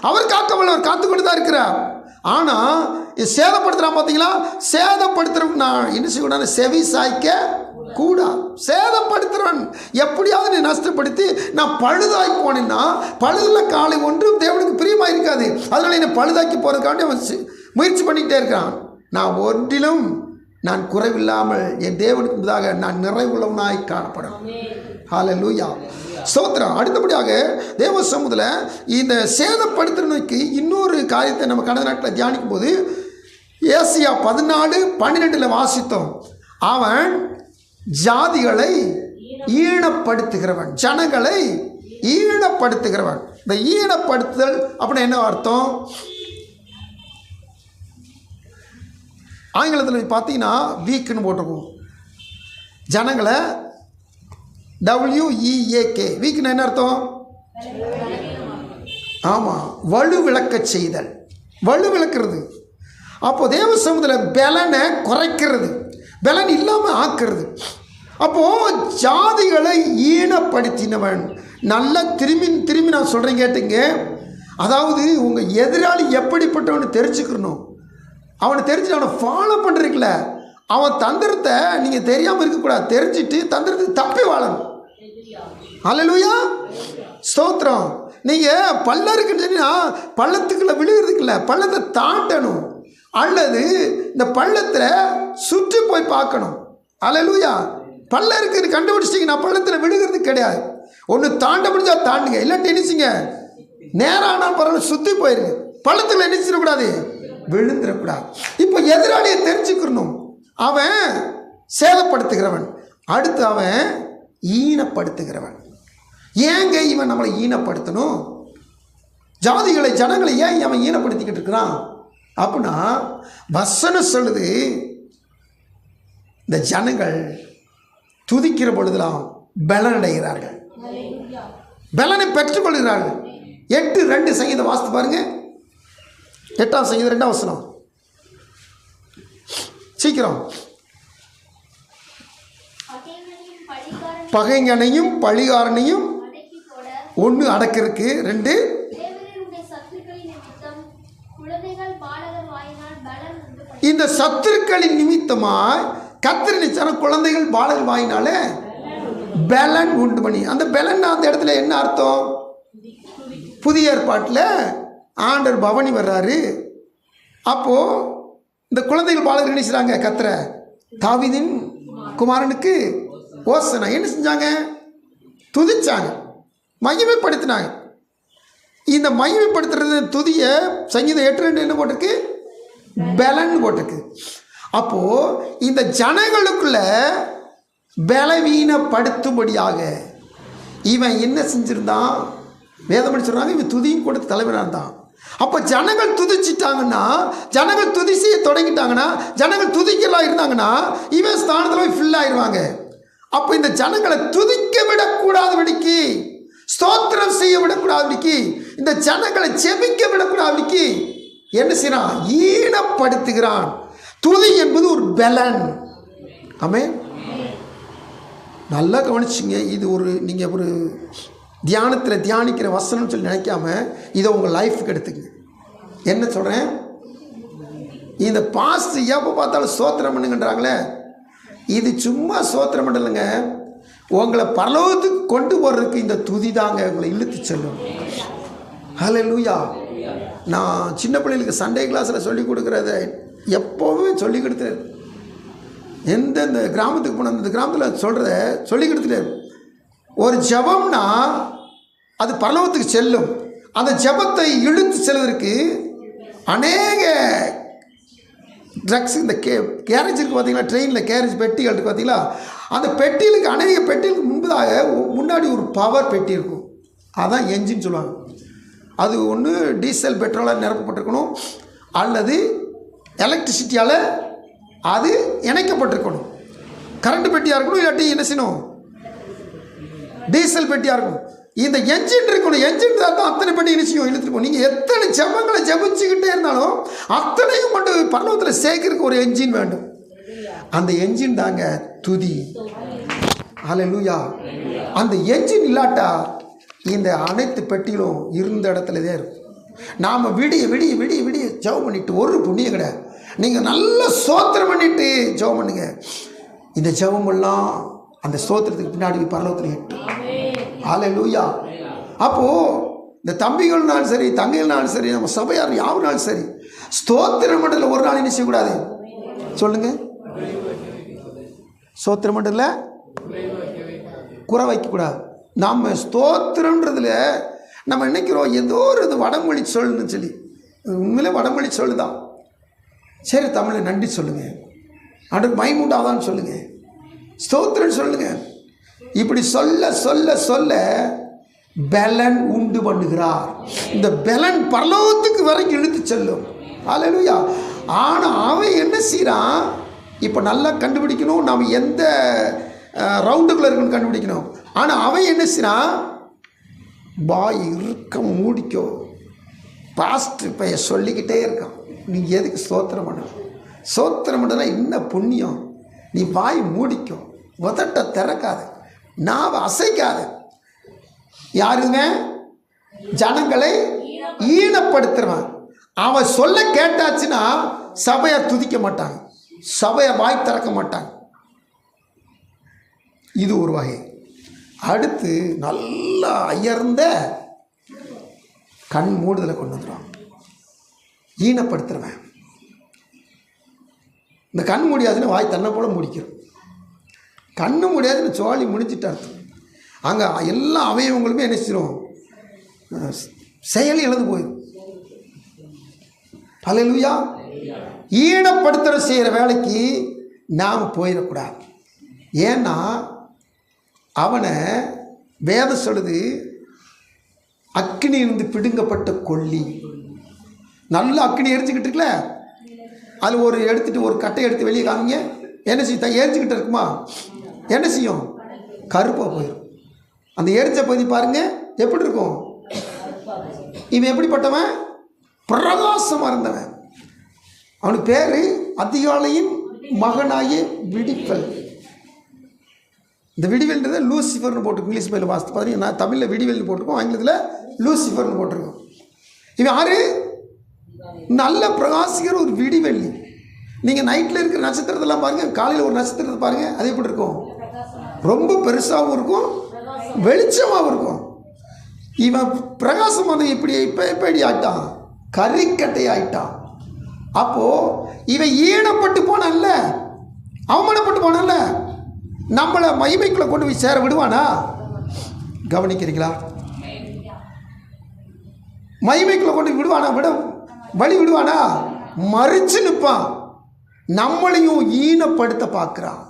அவர் காக்கவல்லவர், காத்துக்கொண்டு தான் இருக்கிறார். ஆனால் சேதப்படுத்துகிறான் பார்த்தீங்களா, சேதப்படுத்துகிறவன் நான் என்ன செய்யக்கூடாது, செவி சாய்க்க கூடாது. சேதப்படுத்துகிறவன் எப்படியாவது நீ நஷ்டப்படுத்தி நான் பழுதாக்கி போனேன்னா, பழுதுல காலை ஒன்றும் தேவனுக்கு பிரியமாக இருக்காது. அதனால் என்னை பழுதாக்கி போகிறதுக்காண்டி அவன் முயற்சி பண்ணிக்கிட்டே இருக்கிறான். நான் ஒன்றிலும் நான் குறைவில்லாமல் என் தேவனுக்கு முன்னதாக நான் நிறைவுள்ளவனாய் காணப்படும். ஹல்லேலூயா. ஸ்தோத்திரம். அடுத்தபடியாக தேவ சமூகத்தில் இந்த சேதப்படுத்துறதுக்கு இன்னொரு காரியத்தை நம்ம கடந்த நாட்டில் தியானிக்கும் போது ஏசியா 14:12 வாசித்தோம். அவன் ஜாதிகளை ஈனப்படுத்துகிறவன், ஜனங்களை ஈனப்படுத்துகிறவன். இந்த ஈனப்படுத்துதல் அப்படின்னா என்ன அர்த்தம்? ஆங்கிலத்தில் பார்த்தீங்கன்னா வீக்குன்னு போட்டிருக்கும். ஜனங்களை WEAK, வீக்குன்னு என்ன அர்த்தம்? ஆமாம், வலு விளக்க செய்தல், வலு விளக்குறது. அப்போது தேவ சமூகத்தில் பலனை குறைக்கிறது, பலன் இல்லாமல் ஆக்கிறது. அப்போது ஜாதிகளை ஈனப்படுத்தினவன். நல்லா திரும்பி நான் சொல்கிறேன் கேட்டுங்க. அதாவது உங்கள் எதிராளி எப்படிப்பட்டவனு தெரிஞ்சுக்கணும். அவனை தெரிஞ்சுட்டு அவனை ஃபாலோ பண்ணுறீங்கள, அவன் தந்திரத்தை நீங்கள் தெரியாமல் இருக்கக்கூடாது, தெரிஞ்சுட்டு தந்திரத்துக்கு தப்பி வாழணும். அல்லேலூயா. ஸ்தோத்திரம். நீங்கள் பள்ளம் இருக்குன்னு சொன்னால் பள்ளத்துக்குள்ளே விழுகிறதுக்குள்ள பள்ளத்தை தாண்டணும், அல்லது இந்த பள்ளத்தில் சுற்றி போய் பார்க்கணும். அல்லேலூயா. பள்ளம் இருக்குன்னு கண்டுபிடிச்சிட்டிங்கன்னா பள்ளத்தில் விழுகிறது கிடையாது. ஒன்று தாண்ட முடிஞ்சா தாண்டுங்க, இல்லாட்டி நினைச்சிங்க நேரானால் பரவாயில்ல சுற்றி போயிருங்க. பள்ளத்துக்குள்ள நினைச்சிடக்கூடாது, விழுந்துடக்கூடாது. இப்போ எதிராளியை தெரிஞ்சுக்கணும். அவன் சேதப்படுத்துகிறவன், அடுத்து அவன் ஈனப்படுத்துகிறவன். ஏங்க இவன் நம்மளை ஈனப்படுத்தணும்? ஜாதிகளை ஜனங்களை ஏன் அவன் ஈனப்படுத்திக்கிட்டு இருக்கிறான் அப்படின்னா, வசனம் சொல்லுது, இந்த ஜனங்கள் துதிக்கிற பொழுதுலாம் பலனடைகிறார்கள், பலனை பெற்றுக்கொள்கிறார்கள். 8:2 சங்கீதம் வாசித்து பாருங்க. 8ஆம் சங்கீதம் 2ஆம் வசனம். சீக்கிரம். பகைஞனையும் பழிகாரனையும் ஒன்று அடக்கிறதுக்கு, 2 இந்த சத்துருக்களின் நிமித்தமாய் கர்த்தர் குழந்தைகள் பாலகர் வாயினாலே பலன் உண்டு பண்ணி. அந்த பலன் அந்த இடத்துல என்ன அர்த்தம்? புதிய ஏற்பாட்டில் ஆண்டவர் பவனி வர்றாரு. அப்போது இந்த குழந்தைகள் பாலகர் என்ன செய்கிறாங்க? கர்த்தரை தாவீதின் குமாரனுக்கு ஓசனா என்ன செஞ்சாங்க? துதிச்சாங்க, மகிமைப்படுத்தினாங்க. இந்த மகிமைப்படுத்துறது துதிய சங்கீதம் 8:2 என்ன போட்டிருக்கு? பலன் போட்டிருக்கு. அப்போது இந்த ஜனங்களுக்குள்ள பலவீனப்படுத்தும்படியாக இவன் என்ன செஞ்சிருந்தான்? வேதம் சொல்றாங்க, இவன் துதியும் கொடுத்து தலைவனாக இருந்தான். அப்போ ஜனங்கள் துதிச்சிட்டாங்கன்னா, ஜனங்கள் துதி செய்ய தொடங்கிட்டாங்கன்னா, ஜனங்கள் துதிக்கலாம் இருந்தாங்கன்னா இவன் ஸ்தானத்தில் போய் ஃபில் ஆயிடுவாங்க. அப்போ இந்த ஜனங்களை துதிக்க விடக்கூடாதபடிக்கு, ஸ்தோத்திரம் செய்ய விடக்கூடாதபடிக்கு, இந்த ஜனங்களை செபிக்க விடக்கூடாதபடிக்கு என்ன செய்யறான்? ஈனப்படுத்துகிறான். துதி என்பது ஒரு பலன். ஆமென். நல்லா கவனிச்சிங்க. இது ஒரு நீங்கள் ஒரு தியானத்தில் தியானிக்கிற வசனம்னு சொல்லி நினைக்காம இதை உங்கள் லைஃபுக்கு எடுத்துங்க. என்ன சொல்கிறேன்? இந்த பாஸ்ட் எப்போ பார்த்தாலும் சோத்திரம் பண்ணுங்கன்றாங்களே, இது சும்மா சோத்திரம் பண்ணலைங்க, உங்களை பரலோகத்துக்கு கொண்டு போகிறதுக்கு இந்த துதி தாங்க உங்களை இழுத்து செல்லும். ஹல்லேலூயா. நான் சின்ன பிள்ளைகளுக்கு சண்டே கிளாஸில் சொல்லி கொடுக்குறத எப்போவுமே சொல்லி கொடுத்துரு. எந்தெந்த கிராமத்துக்கு போன அந்த கிராமத்தில் சொல்கிறத சொல்லி கொடுத்துட்டு, ஒரு ஜபம்னா அது பரலோகத்துக்கு செல்லும். அந்த ஜபத்தை இழுத்து செல்வதற்கு அநேக ட்ரக்ஸ், இந்த கேரேஜ் இருக்குது பார்த்தீங்களா, ட்ரெயினில் கேரேஜ் பெட்டிகள் இருக்குது பார்த்தீங்களா, அந்த பெட்டிகளுக்கு அநேக பெட்டிகளுக்கு முன்னாடி ஒரு பவர் பெட்டி இருக்கும், அதான் என்ஜின் சொல்லுவாங்க. அது ஒன்று டீசல் பெட்ரோலாக நிரப்பப்பட்டிருக்கணும், அல்லது எலக்ட்ரிசிட்டியால் அது இணைக்கப்பட்டிருக்கணும். கரண்ட் பெட்டியாக இருக்கணும், இல்லாட்டி என்ன செய்யணும், டீசல் பெட்டியாக இருக்கணும். இந்த என்ஜின் இருக்கணும். என்ஜின் தான் அத்தனை பெட்டி என்ன செய்யும், இழுத்துட்டு போகும். நீங்கள் எத்தனை ஜபங்களை ஜபிச்சுக்கிட்டே இருந்தாலும் அத்தனையும் கொண்டு பரலோகத்தில் சேர்க்கறதுக்கு ஒரு என்ஜின் வேண்டும். அந்த என்ஜின் தாங்க துதி. ஹல்லேலூயா. அந்த என்ஜின் இல்லாட்டா இந்த அனைத்து பெட்டிகளும் இருந்த இடத்துல தான் இருக்கும். நாம் விடிய விடிய விடிய விடிய ஜெபம் பண்ணிட்டு ஒரு புண்ணியம் கிடையாது. நீங்கள் நல்லா சோத்திரம் பண்ணிட்டு ஜெபம் பண்ணுங்க. இந்த ஜெபமெல்லாம் அந்த ஸ்தோத்திரத்துக்கு பின்னாடி பரலோகத்தில் எட்டு. ஹல்லேலூயா. அப்போது இந்த தம்பிகள்னாலும் சரி, தங்கைகள்னாலும் சரி, நம்ம சபையார் யாருனாலும் சரி, ஸ்தோத்திர மண்டலில் ஒரு நாள் என்ன செய்யக்கூடாது சொல்லுங்க. ஸ்தோத்திர மண்டலில் குறை வைக்கக்கூடாது. நாம் ஸ்தோத்திரன்றதுல நம்ம நினைக்கிறோம் ஏதோ ஒரு இது வடமொழி சொல்லுன்னு சொல்லி. உண்மையிலே வடமொழி சொல்லுதான். சரி, தமிழில் நன்றி சொல்லுங்கள், அடுத்து மைமுண்டாதான்னு சொல்லுங்கள், ஸ்தோத்திரம் சொல்லுங்கள். இப்படி சொல்ல சொல்ல சொல்ல பலன் உண்டு பண்ணுகிறார். இந்த பலன் பரலோகத்துக்கு வரைக்கும் இழுத்து செல்லும். ஹல்லேலூயா. ஆனால் அவன் என்ன செய்கிறான், இப்போ நல்லா கண்டுபிடிக்கணும், நாம் எந்த ரவுண்டுக்குள்ளே இருக்குன்னு கண்டுபிடிக்கணும். ஆனால் அவன் என்ன செய்கிறான், பாய் இருக்க மூடிக்கோ, பாஸ்ட் பைய சொல்லிக்கிட்டே இருக்கான். நீ எதுக்கு ஸ்தோத்திரம் பண்ணணும், ஸ்தோத்திரம் பண்ணனா என்ன புண்ணியம், நீ பாய் மூடிக்கோ, உதட்ட திறக்காத, நாவை அசைக்காத. யாருங்க, ஜனங்களை ஈனப்படுத்துறவன். அவன் சொல்ல கேட்டாச்சுன்னா சபையை துதிக்க மாட்டாங்க, சபையை வாய் திறக்க மாட்டாங்க. இது ஒரு வகை. அடுத்து நல்லா அயர்ந்த கண் மூடுதலை கொண்டு வந்துடுவான் ஈனப்படுத்துறவன். இந்த கண் முடியாதுன்னு வாய் தன்னை போல முடிக்கிறோம். கண்ணு முடியாதுன்னு சோழி முடிச்சுட்டு அர்த்தம். அங்கே எல்லா அவயவங்களுமே என்ன செய்யும், செயல் இழந்து போயிடும். ஹல்லேலூயா. ஈனப்படுத்துகிற செய்கிற வேலைக்கு நாம் போயிடக்கூடாது. ஏன்னா அவனை வேதம் சொல்லுது, அக்கினி இருந்து பிடுங்கப்பட்ட கொல்லி. நல்ல அக்கினி எரிஞ்சுக்கிட்டு இருக்குல்ல, அது ஒரு எடுத்துகிட்டு ஒரு கட்டை எடுத்து வெளியே காமிங்க, என்ன செய்யும், எரிஞ்சுக்கிட்டு இருக்குமா, என்ன செய்யும், கருப்பாக போயிடும். அந்த எரிச்ச பகுதி பாருங்கள் எப்படி இருக்கும். இவன் எப்படிப்பட்டவன், பிரகாசமாக இருந்தவன். அவனுக்கு பேர் அதிகாலையின் மகனாகிய விடிவெல். இந்த விடிவெல்ன்றதை லூசிஃபர்னு போட்டு இங்கிலீஷ் மேலே வாசித்து பார்த்தீங்கன்னா, நான் தமிழில் விடிவெல்னு போட்டிருக்கோம், ஆங்கிலத்தில் லூசிஃபர்னு போட்டிருக்கோம். இவன் யாரு, நல்ல பிரகாசிக்கிற ஒரு விடிவெள்ளி. நீங்கள் நைட்டில் இருக்கிற நட்சத்திரத்தெல்லாம் பாருங்கள், காலையில் ஒரு நட்சத்திரத்தை பாருங்கள், அது எப்படி இருக்கும், ரொம்ப பெருசாகவும் இருக்கும், வெளிச்சமாகவும் இருக்கும். இவன் பிரகாசமான இப்படி இப்போ எப்படி ஆயிட்டான், கறிக்கட்டை ஆயிட்டான். அப்போது இவன் ஈனப்பட்டு போனான்ல, அவமானப்பட்டு போனான்ல, நம்மளை மகிமைக்குள்ளே கொண்டு போய் சேர விடுவானா, கவனிக்கிறீங்களா? மகிமைக்குள்ளே கொண்டு விடுவானா, வழி விடுவானா, மறிச்சு நிற்பான், நம்மளையும் ஈனப்படுத்த பார்க்குறான்.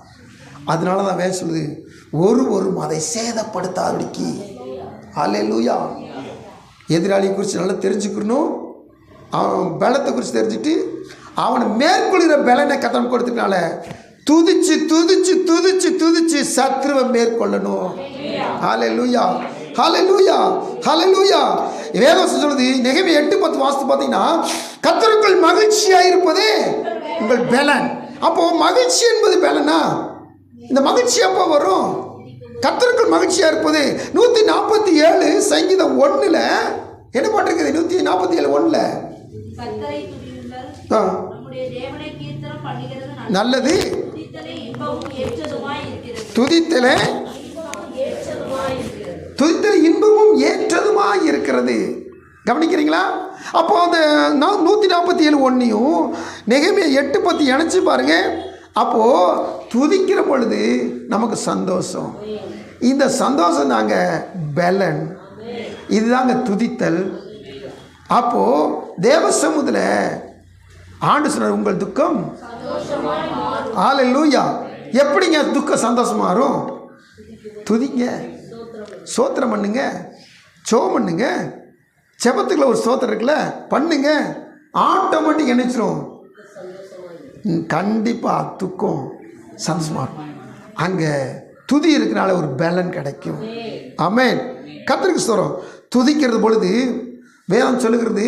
அதனால தான் வேற சொல்லுது, ஒருவரும் அதை சேதப்படுத்தாதபடிக்கு. ஹல்லேலூயா. எதிராளியை குறித்து நல்லா தெரிஞ்சுக்கணும், அவன் பலத்தை குறித்து தெரிஞ்சுட்டு அவனை மேற்கொள்கிற பலனை கத்தம் கொடுத்ததுனால துதிச்சு துதிச்சு துதிச்சு துதிச்சு சத்ருவை மேற்கொள்ளணும். ஹல்லேலூயா, ஹல்லேலூயா, ஹல்லேலூயா. வேதம் சொல்லுது, நெகேமியா 8:10 வாசித்து பார்த்தீங்கன்னா, கர்த்தருக்குள் மகிழ்ச்சியாக இருப்பதே உங்கள் பலன். அப்போது மகிழ்ச்சி என்பது பலனா? இந்த மகிழ்ச்சி எப்போ வரும்? கர்த்தருக்குள் மகிழ்ச்சியாக இருப்பது. 147 சங்கீதம் 1ல் என்ன போட்டிருக்குது? 147:1 கர்த்தரை துதியுங்கள், நம்முடைய பண்ணுகிறது நல்லது. துதித்தலே இன்பமும் ஏற்றதுமாய் இருக்கிறது. துதித்தலே இன்பமும் ஏற்றதுமாய் இருக்கிறது. கவனிக்கிறீங்களா? அப்போ அந்த 147:1 நெகேமியா 8:10 இணைச்சு பாருங்க. அப்போது துதிக்கிற பொழுது நமக்கு சந்தோஷம். இந்த சந்தோஷம் தாங்க பலன், இதுதாங்க துதித்தல். அப்போது தேவ சமூகத்தில் ஆண்டு சொன்னார், உங்கள் துக்கம் ஹல்லேலூயா. எப்படிங்க துக்கம் சந்தோஷம் மாறும்? துதிங்க, ஸ்தோத்திரம் பண்ணுங்க, ஜெபம் பண்ணுங்க. ஜெபத்துக்குள்ள ஒரு ஸ்தோத்திரம் இருக்குல்ல, பண்ணுங்க, ஆட்டோமேட்டிக் நினைச்சிரும். கண்டிப்பாக துக்கம் சந்தோஷமாக இருக்கும். அங்கே துதி இருக்கிறனால ஒரு பலன் கிடைக்கும். ஆமென். கர்த்தருக்கு ஸ்தோத்திரம். துதிக்கிறது பொழுது வேதம் சொல்லுகிறது,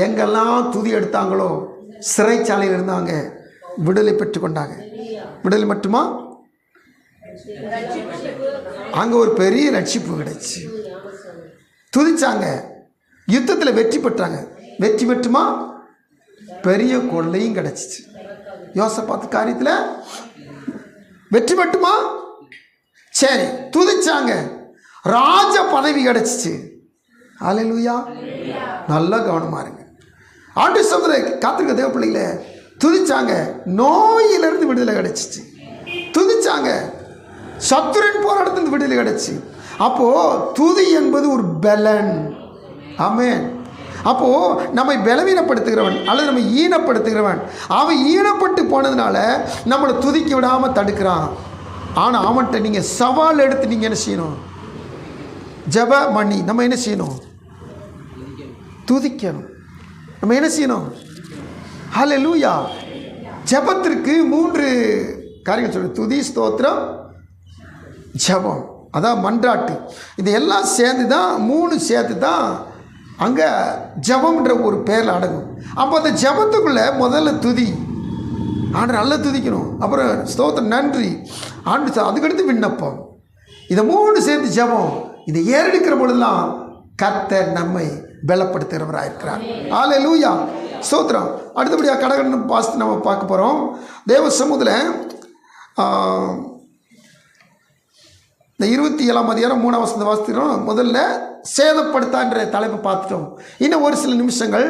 எங்கெல்லாம் துதி எடுத்தாங்களோ சிறைச்சாலையில் இருந்தாங்க, விடுதலை பெற்று கொண்டாங்க. விடுதலை மட்டுமா, அங்கே ஒரு பெரிய ரட்சிப்பு கிடைச்சி. துதிச்சாங்க, யுத்தத்தில் வெற்றி பெற்றாங்க. வெற்றி பெற்றுமா, பெரிய கொள்ளையும் கிடைச்சிச்சு. யோசபாத்து காரியத்தில் வெற்றி பெற்றுமா, சரி துதிச்சாங்க, ராஜ பதவி கிடைச்சிச்சு. ஹல்லேலூயா. நல்லா கவனமாக இருங்க. ஆண்டு சொல்ற காத்திருக்க தேவ பிள்ளைகள, துதிச்சாங்க, நோயிலிருந்து விடுதலை கிடைச்சிச்சு. துதிச்சாங்க, சத்துருவின் போராட்டத்திலிருந்து விடுதலை கிடைச்சி. அப்போது துதி என்பது ஒரு பலன். ஆமென். அப்போது நம்மை பலவீனப்படுத்துகிறவன் அல்லது நம்ம ஈனப்படுத்துகிறவன், அவன் ஈனப்பட்டு போனதுனால நம்மளை துதிக்க விடாமல் தடுக்கிறான். ஆனால் அவன்கிட்ட நீங்கள் சவால் எடுத்து நீங்கள் என்ன செய்யணும்? ஜெப மணி நம்ம என்ன செய்யணும்? துதிக்கணும். நம்ம என்ன செய்யணும்? ஹல்லேலூயா. ஜெபத்திற்கு 3 காரியங்கள் சொல்லு: துதி, ஸ்தோத்திரம், ஜெபம். அதான் மன்றாட்டு. இது எல்லாம் சேர்ந்து தான், 3 சேர்த்து தான் அங்கே ஜெபம்ன்ற ஒரு பேரில் அடங்கும். அப்போ அந்த ஜெபத்துக்குள்ளே முதல்ல துதி, ஆண்டு நல்லா துதிக்கணும். அப்புறம் ஸ்தோத்திரம், நன்றி, ஆண்டு, அதுக்கடுத்து விண்ணப்பம். இதை 3 சேர்த்து ஜெபம். இதை ஏறெடுக்கிற பொழுதுலாம் கர்த்தர் நம்மை பலப்படுத்துகிறவராக இருக்கிறார். ஹல்லேலூயா. ஸ்தோத்திரம். அடுத்தபடியாக கடகடன் பாஸ்து நம்ம பார்க்க போகிறோம். தேவ சமூகத்தில் இந்த 27ஆம் அதிகாரம் 3ஆம் வசனத்தை வாசிக்கிறோம். முதல்ல சேதப்படுத்தான்ற தலைப்பை பார்த்துட்டோம். இன்னும் ஒரு சில நிமிஷங்கள்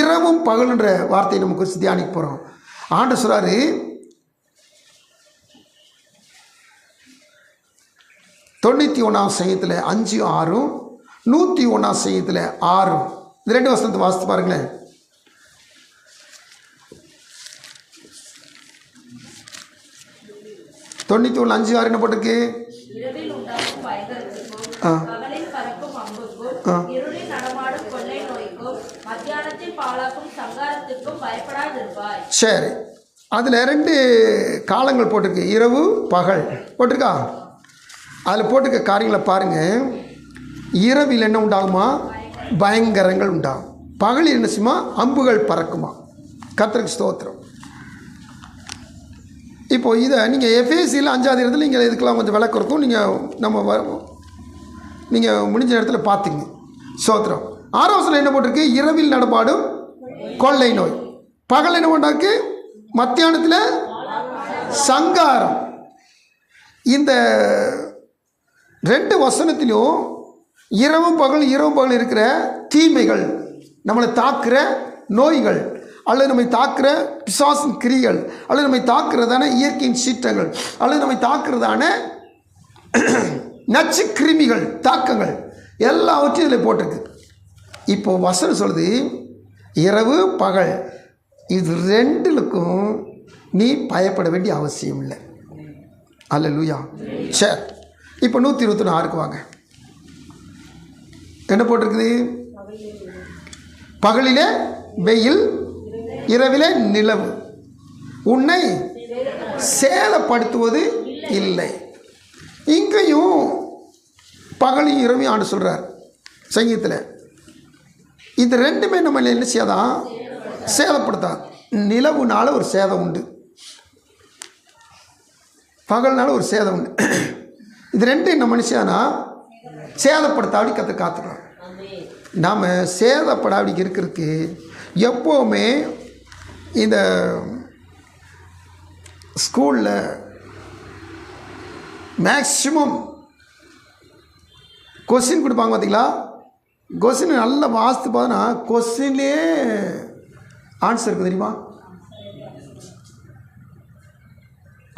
இரவும் பகலுன்ற வார்த்தையை நம்ம குறித்து தியானிக்க போகிறோம். ஆண்டு சொல்றாரு, 91ஆம் சங்கீதத்தில் 5, 6, 101ஆம் சங்கீதத்தில் 6, இந்த 2 வசனத்தை வாசித்து பாருங்களேன். தொண்ணூற்றி 5, 6 என்ன போட்டிருக்கு? இரவில் உண்டாகும் பயங்கரத்துக்கும், பகலில் பறக்கும் அம்புக்கும், இருளில் நடமாடும் கொள்ளை நோய்க்கும், மத்தியானத்தில் பாழாக்கும் சங்காரத்திற்கும் பயப்படாதிருப்பாய். சரி, அதில் 2 காலங்கள் போட்டிருக்கு, இரவு பகல் போட்டிருக்கா? அதில் போட்டிருக்க காரியங்களை பாருங்கள். இரவில் என்ன உண்டாகுமா? பயங்கரங்கள் உண்டாகும். பகலில் என்ன செய்யுமா? அம்புகள் பறக்குமா. கர்த்தருக்கு ஸ்தோத்திரம். இப்போது இதை நீங்கள் எஃப்எஸ்சியில் 5ஆம் அதிகாரத்தில் நீங்கள் இதுக்கெல்லாம் கொஞ்சம் விளக்கம் இருக்கும். நீங்கள் முடிஞ்ச இடத்துல பார்த்துங்க. ஸ்தோத்திரம். 6ஆம் வசனம் என்ன போட்டிருக்கு? இரவில் நடமாடும் கொள்ளை நோய். பகல் என்ன பண்ணாருக்கு? மத்தியானத்தில் சங்காரம். இந்த 2 வசனத்திலும் இரவும் பகல் இருக்கிற தீமைகள், நம்மளை தாக்குற நோய்கள், அல்லது நம்மை தாக்குற பிசாசின் கிரிகள், அல்லது நம்மை தாக்குறதான இயற்கையின் சீற்றங்கள், அல்லது நம்மை தாக்குறதான நச்சு கிருமிகள், தாக்கங்கள் எல்லாவற்றையும் இதில் போட்டிருக்கு. இப்போது வசனம் சொல்லுது, இரவு பகல் இது 2லுக்கும் நீ பயப்பட வேண்டிய அவசியம் இல்லை. அல்லேலூயா. சரி, இப்போ 126 வாங்க. என்ன போட்டிருக்குது? பகலிலே வெயில், இரவிலே நிலவு உன்னை சேதப்படுத்துவது இல்லை. இங்கேயும் பகலையும் இரவையும் ஆண்டு சொல்கிறார் சங்கீதத்தில். இது 2மே நம்ம என்ன செய்யாதான்? சேதப்படுத்தாது. நிலவுனால ஒரு சேதம் உண்டு, பகல்னால ஒரு சேதம் உண்டு. இது 2 என்ன மனுஷனா சேதப்படுத்தாடி காத்துக்கலாம். நாம் சேதப்படாடி இருக்கிறதுக்கு எப்போவுமே இந்த ஸ்கூலில் மேக்சிமம் கொஸ்டின் கொடுப்பாங்க பார்த்தீங்களா? கொஸ்டின் நல்லா வாசித்து பார்த்தோன்னா கொஸ்டின்லேயே ஆன்சர் இருக்குது தெரியுமா?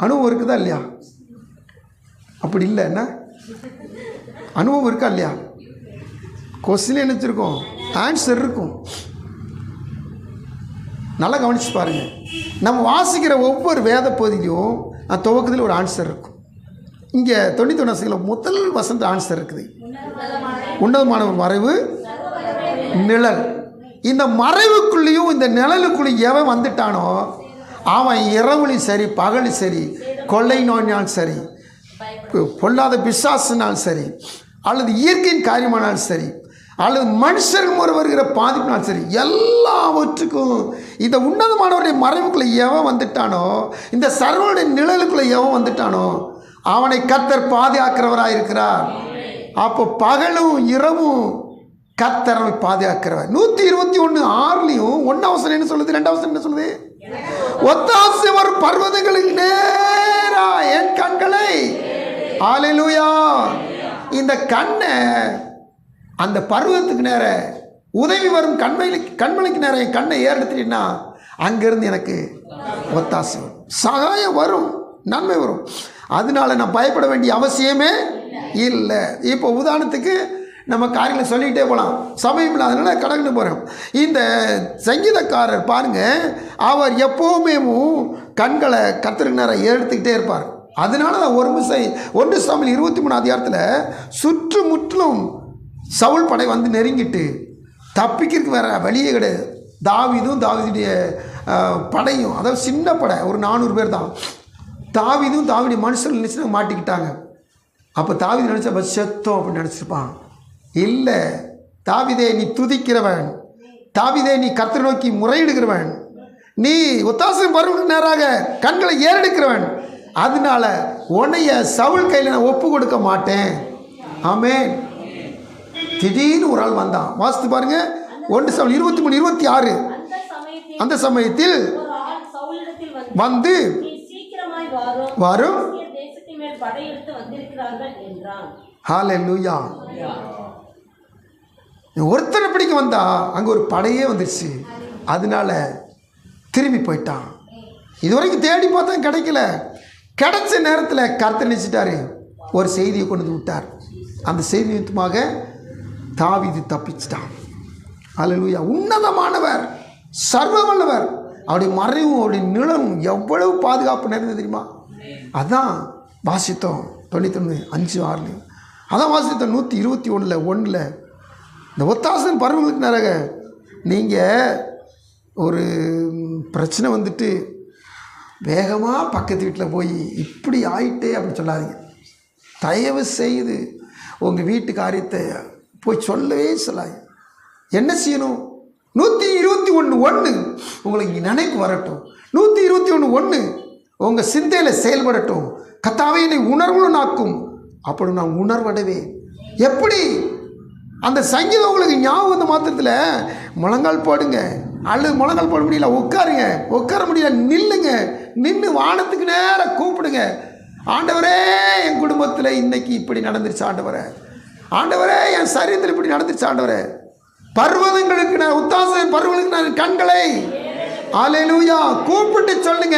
அனுபவம் இருக்குதா இல்லையா? அப்படி இல்லை, என்ன அனுபவம் இருக்கா இல்லையா? கொஸ்டின் நினச்சிருக்கோம், ஆன்சர் இருக்கும். நல்லா கவனிச்சு பாருங்கள். நம்ம வாசிக்கிற ஒவ்வொரு வேத பகுதியிலையும் துவக்கத்தில் ஒரு ஆன்சர் இருக்கும். இங்கே 91 முதல் வசந்த ஆன்சர் இருக்குது. உன்னதமான ஒரு மறைவு நிழல். இந்த மறைவுக்குள்ளேயும் இந்த நிழலுக்குள்ளேயும் எவன் வந்துட்டானோ அவன் இரவுலையும் சரி பகலும் சரி, கொள்ளை நோயினாலும் சரி, பொல்லாத பிசாசினாலும் சரி, அல்லது இயற்கையின் காரியமானாலும் சரி, அல்லது மனுஷர்கள் முறை வருகிற பாதிப்பினாலும் சரி, எல்லாவற்றுக்கும் இந்த உன்னதமானவருடைய மறைவுக்குள்ளே எவன் வந்துட்டானோ, இந்த சர்வனுடைய நிழலுக்குள்ளே எவன் வந்துட்டானோ அவனை கர்த்தர் பாதுகாக்கிறவராக இருக்கிறார். அப்போ பகலும் இரவும் கர்த்தர் அவனை பாதுகாக்கிறவர். 121:6 1 என்ன சொல்லுது, 2 என்ன சொல்லுது? ஒத்தாசை வரும் பர்வதங்களுக்கு நேரா என் கண்களை. ஹல்லேலூயா. இந்த கண்ணை அந்த பர்வதத்துக்கு நேர உதவி வரும் கண்மலைக்கு நேர என் கண்ணை ஏறெடுத்துட்டீங்கன்னா அங்கேருந்து எனக்கு ஒத்தாசை வரும், சகாயம் வரும், நன்மை வரும். அதனால நான் பயப்பட வேண்டிய அவசியமே இல்லை. இப்போ உதாரணத்துக்கு நம்ம காரியங்களை சொல்லிக்கிட்டே போகலாம், சமயம் இல்லை, அதனால் கடந்து போகிறோம். இந்த சங்கீதக்காரர் பாருங்கள், அவர் எப்போவுமே கண்களை கர்த்தருக்கு நேரம் எடுத்துக்கிட்டே இருப்பார். அதனால தான் 1 சாமுவேல் 23 சுற்று முற்றிலும் சவுல் படை வந்து நெருங்கிட்டு தப்பிக்கிறதுக்கு வேறு வழியே கிடையாது. தாவீதுடைய படையும், அதாவது சின்ன படை, ஒரு 400 பேர் தான். தாவீதுடைய மனுஷர்கள் நினச்சி மாட்டிக்கிட்டாங்க. அப்போ தாவீது நினச்சா செத்தோம் அப்படின்னு நினச்சிருப்பான். இல்லை, தாவீதே நீ துதிக்கிறவன், தாவீதே நீ கர்த்தரை நோக்கி முறையிடுகிறவன், நீ ஒத்தாசை பருவ நேராக கண்களை ஏறெடுக்கிறவன், அதனால உன்னைய சவுல் கையில் நான் ஒப்பு கொடுக்க மாட்டேன். ஆமென். திடீர்னு ஒரு ஆள் வந்தான். வாசித்து பாருங்க, 1 சாமுவேல் 23:26. அந்த சமயத்தில் வந்து வரும். ஹல்லேலூயா. ஒருத்தனை பிடிக்க வந்தா அங்கே ஒரு படையே வந்துருச்சு. அதனால திரும்பி போயிட்டான். இதுவரைக்கும் தேடி பார்த்தா கிடைக்கல. கிடைச்ச நேரத்தில் கர்த்தர் நினைச்சிட்டாரு, ஒரு செய்தியை கொண்டு வந்து விட்டார். அந்த செய்தி நிமித்தமாக தாவீது தப்பிச்சிட்டான். ஹல்லேலூயா. உன்னதமானவர், சர்வ வல்லவர், அவருடைய மறைவும் அவருடைய நிழலும் எவ்வளவு பாதுகாப்பு நிறைந்தது தெரியுமா? அதான் வாசித்தோம் 91:5-6. அதான் வாசித்தோம் 121:1. இந்த ஒத்தாசன் பருவங்களுக்கு நேராக நீங்கள் ஒரு பிரச்சனை வந்துட்டு வேகமாக பக்கத்து வீட்டில் போய் இப்படி ஆயிட்டே அப்படின்னு சொல்லாதீங்க. தயவு செய்து உங்கள் வீட்டு காரியத்தை போய் சொல்லவே சொல்லாதீங்க. என்ன செய்யணும்? 121:1 உங்களுக்கு நினைப்பு வரட்டும். 121:1 உங்கள் சிந்தையில் செயல்படட்டும். கர்த்தாவே என்னை உணர்வுனாக்கும், அப்படி நான் உணர்வடைவேன். எப்படி அந்த சங்கீதம் உங்களுக்கு ஞாபகம் வந்த மாத்திரத்தில் முழங்கால் போடுங்க, அல்லது முழங்கால் போட முடியல உட்காருங்க, உட்கார முடியல நில்லுங்க, நின்று வானத்துக்கு நேரம் கூப்பிடுங்க. ஆண்டவரே, என் குடும்பத்தில் இன்னைக்கு இப்படி நடந்துருச்சு ஆண்டவரே, ஆண்டவரே என் சரீரத்தில் இப்படி நடந்துருச்சு ஆண்டவரே, பர்வதங்களுக்கு நான் ஒத்தாசை பர்வதங்களுக்கு நான் கண்களை. ஹல்லேலூயா. கூப்பிட்டு சொல்லுங்க.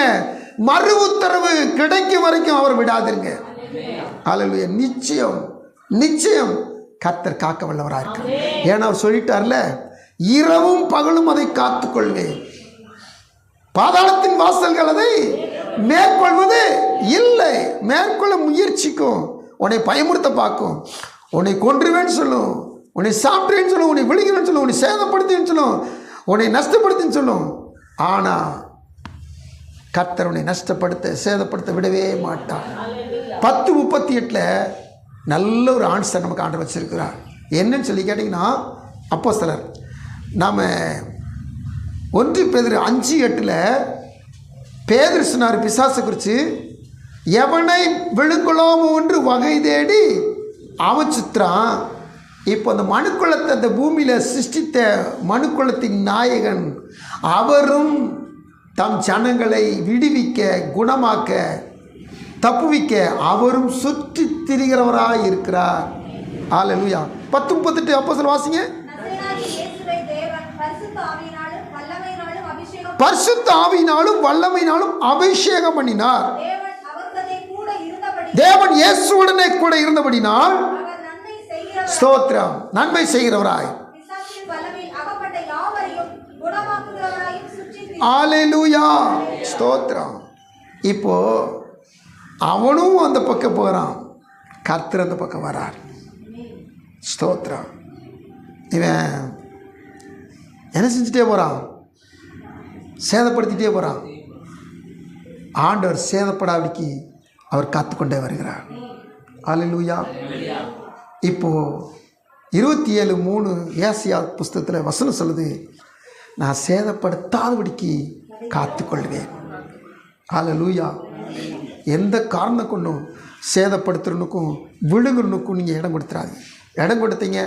மறு உத்தரவு கிடைக்கும் வரைக்கும் அவர் விடாதிருங்க. ஹல்லேலூயா. நிச்சயம் நிச்சயம் கர்த்தர் காக்க வல்லவராக இருக்கார். ஏன்னா அவர் சொல்லிட்டார்ல, இரவும் பகலும் அதை காத்துக்கொள்வேன், பாதாளத்தின் வாசல்கள் அதை மேற்கொள்வது இல்லை. மேற்கொள்ள முயற்சிக்கும், உன்னை பயமுறுத்த பார்க்கும், உன்னை கொன்றுவேன்னு சொல்லும், உன்னை சாப்பிட்றேன்னு சொல்லும், உன்னை விழுகிறேன்னு சொல்லும், உன்னை சேதப்படுத்துன்னு சொல்லும், உன்னை நஷ்டப்படுத்துன்னு சொல்லும். ஆனால் கர்த்தர் உன்னை நஷ்டப்படுத்த சேதப்படுத்த விடவே மாட்டார். 10:38 நல்ல ஒரு ஆன்சர் நமக்கு ஆண்டவர் வச்சிருக்கிறார். என்னன்னு சொல்லி கேட்டிங்கன்னா, அப்போஸ்தலர் நாம் 1 பேதுரு 5:8 பேதுரு சொன்னார் பிசாசை குறித்து, எவனை விழுங்கலாமோ என்று வகை தேடி அவன் சுத்துறான். இப்போ அந்த மனுக்குலத்தை அந்த பூமியில் சிருஷ்டித்த மனுக்குலத்தின் நாயகன் அவரும் தம் ஜனங்களை விடுவிக்க, குணமாக்க, தப்புவிக்க அவரும் சுற்றி திரிகிறவராய் இருக்கிறார். ஹல்லேலூயா. 10:38 அப்போஸ்தலர் வாசிங்க. நசரேயனாகிய இயேசுவை தேவன் பரிசுத்த ஆவியினாலும் வல்லமையினாலும் அபிஷேகம் பரிசுத்த ஆவியினாலும் வல்லமையினாலும் அபிஷேகம் பண்ணினார். தேவன் இயேசுவுடனே கூட இருந்தபடினால் அவர் நன்மை செய்கிறவர், ஸ்தோத்திரம், நன்மை செய்கிறவராய், பிசாசின் வல்லமையில் அகப்பட்ட யாவரையும் குணமாக்குகிறவராயும் சுற்றி திரிகிறார். ஹல்லேலூயா, ஸ்தோத்திரம். இப்போ அவனும் அந்த பக்கம் போகிறான், கர்த்தர் அந்த பக்கம் வரார். ஸ்தோத்திரம். இவன் என்ன செஞ்சுட்டே போகிறான்? சேதப்படுத்திட்டே போகிறான். ஆண்டவர் சேதப்படாவிக்கு அவர் காத்துக்கொண்டே வருகிறார். ஹல்லேலூயா. இப்போது 27:3 ஏசாயா புஸ்தகத்தில் வசனம் சொல்லுது, நான் சேதப்படுத்தாதபடிக்கு காத்துக்கொள்வேன். ஹல்லேலூயா. எந்த காரணம் கொண்டும் சேதப்படுத்துறனுக்கும் விழுங்குறனுக்கும் நீங்கள் இடம் கொடுத்துறாதீங்க. இடம் கொடுத்தீங்க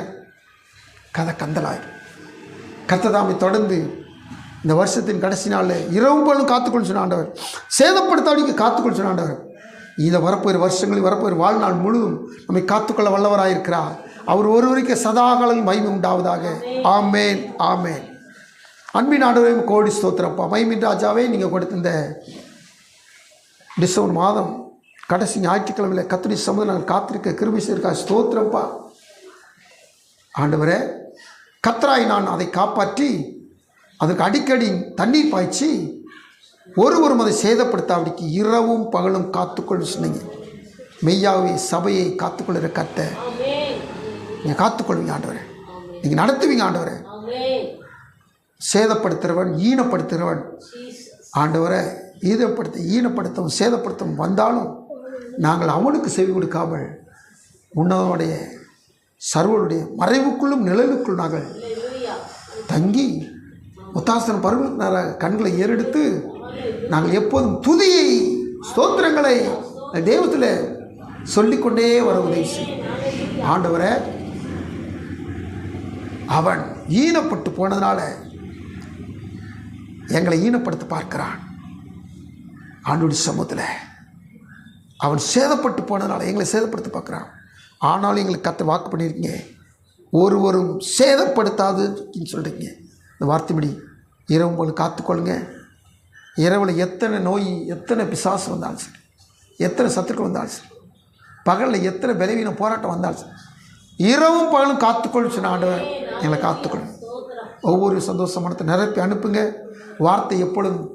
கதை கந்தலாயிரும். கர்த்ததாமை தொடர்ந்து இந்த வருஷத்தின் கடைசி நாளில் இரவும் பகலும் காத்துக்கொள்ள சொன்ன ஆண்டவர், சேதப்படுத்தாடிக்கு காத்துக்கொள்ள சொன்ன ஆண்டவர், இதை வரப்போகிற வருஷங்களில் வரப்போகிற வாழ்நாள் முழுவதும் நம்மை காத்துக்கொள்ள வல்லவராயிருக்கிறார். அவர் ஒருவருக்கு சதாகாலம் மகிமை உண்டாவதாக. ஆமேன், ஆமேன். அன்பின் ஆண்டவரையும் கோடி ஸ்தோத்திரப்பா. மகிமின் ராஜாவே, நீங்கள் கொடுத்த இந்த டிசம்பர் மாதம் கடைசி ஞாயிற்றுக்கிழமையில் கர்த்தருடைய சமூகத்தில் நாங்கள் காத்திருக்க கிருபை செய்திருக்கா. ஸ்தோத்திரப்பா. ஆண்டவரே, கர்த்தராய் நான் அதை காப்பாற்றி அதற்கு அடிக்கடி தண்ணீர் பாய்ச்சி ஒருவரும் அதை சேதப்படுத்தாவிடிக்கு இரவும் பகலும் காத்துக்கொள்ள சொன்னீங்க. மெய்யாவே சபையை காத்துக்கொள்கிற கர்த்தர் நீங்கள் காத்துக்கொள்வீங்க ஆண்டவரே, நீங்கள் நடத்துவீங்க ஆண்டவரே. சேதப்படுத்துகிறவன், ஈனப்படுத்துகிறவன் ஆண்டவரை ஈனப்படுத்தவும் சேதப்படுத்தவும் வந்தாலும் நாங்கள் அவனுக்கு செவி கொடுக்காமல் உன்னதனுடைய சர்வருடைய மறைவுக்குள்ளும் நிழலுக்குள் நாங்கள் தங்கி முத்தாசன பருவத்தினராக கண்களை ஏறெடுத்து நாங்கள் எப்போதும் துதியை, ஸ்தோத்திரங்களை தெய்வத்தில் சொல்லிக்கொண்டே வர உதவி செய்யும் ஆண்டவரை. அவன் ஈனப்பட்டு போனதுனால எங்களை ஈனப்படுத்த பார்க்கிறான். ஆண்டவருடைய சமூகத்தில் அவன் சேதப்பட்டு போனதுனால எங்களை சேதப்படுத்த பார்க்குறான். ஆனாலும் எங்களுக்கு கர்த்தர் வாக்கு பண்ணியிருக்கீங்க, ஒருவரும் சேதப்படுத்தாதுன்னு சொல்கிறீங்க. இந்த வார்த்தைப்படி இரவு உங்களுக்கு காத்துக்கொள்ளுங்க. இரவில் எத்தனை நோய், எத்தனை பிசாசு வந்தாலும் சரி, எத்தனை சத்துக்கள் வந்தாலும் சரி, பகலில் எத்தனை பலவீன போராட்டம் வந்தாலும் சரி, இரவும் பகலும் காத்துக்கொள்ள சொன்ன ஆண்டவர் எங்களை காத்துக்கொள்ளும். ஒவ்வொரு சந்தோஷமானத்தை நிரப்பி அனுப்புங்க. வார்த்தை எப்பொழுதும்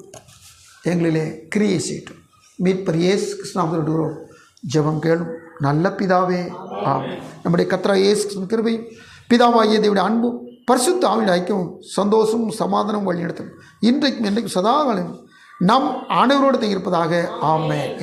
எங்களிலே கிரியை செய்யட்டும். மீட்பர் இயேசு கிறிஸ்துவின் ஜெபம் கேளும் நல்ல பிதாவே. ஆமென். நம்முடைய கர்த்தராகிய இயேசு கிறிஸ்துவின் கிருபையும் பிதாவாகிய தேவனுடைய அன்பும் பரிசுத்த ஆவியின் ஐக்கியமும் சந்தோஷமும் சமாதானமும் வழிநடத்தும் இன்றைக்கும் என்றைக்கும் சதாகாலம் நம் அனைவரோடு இருப்பதாக. ஆமென்.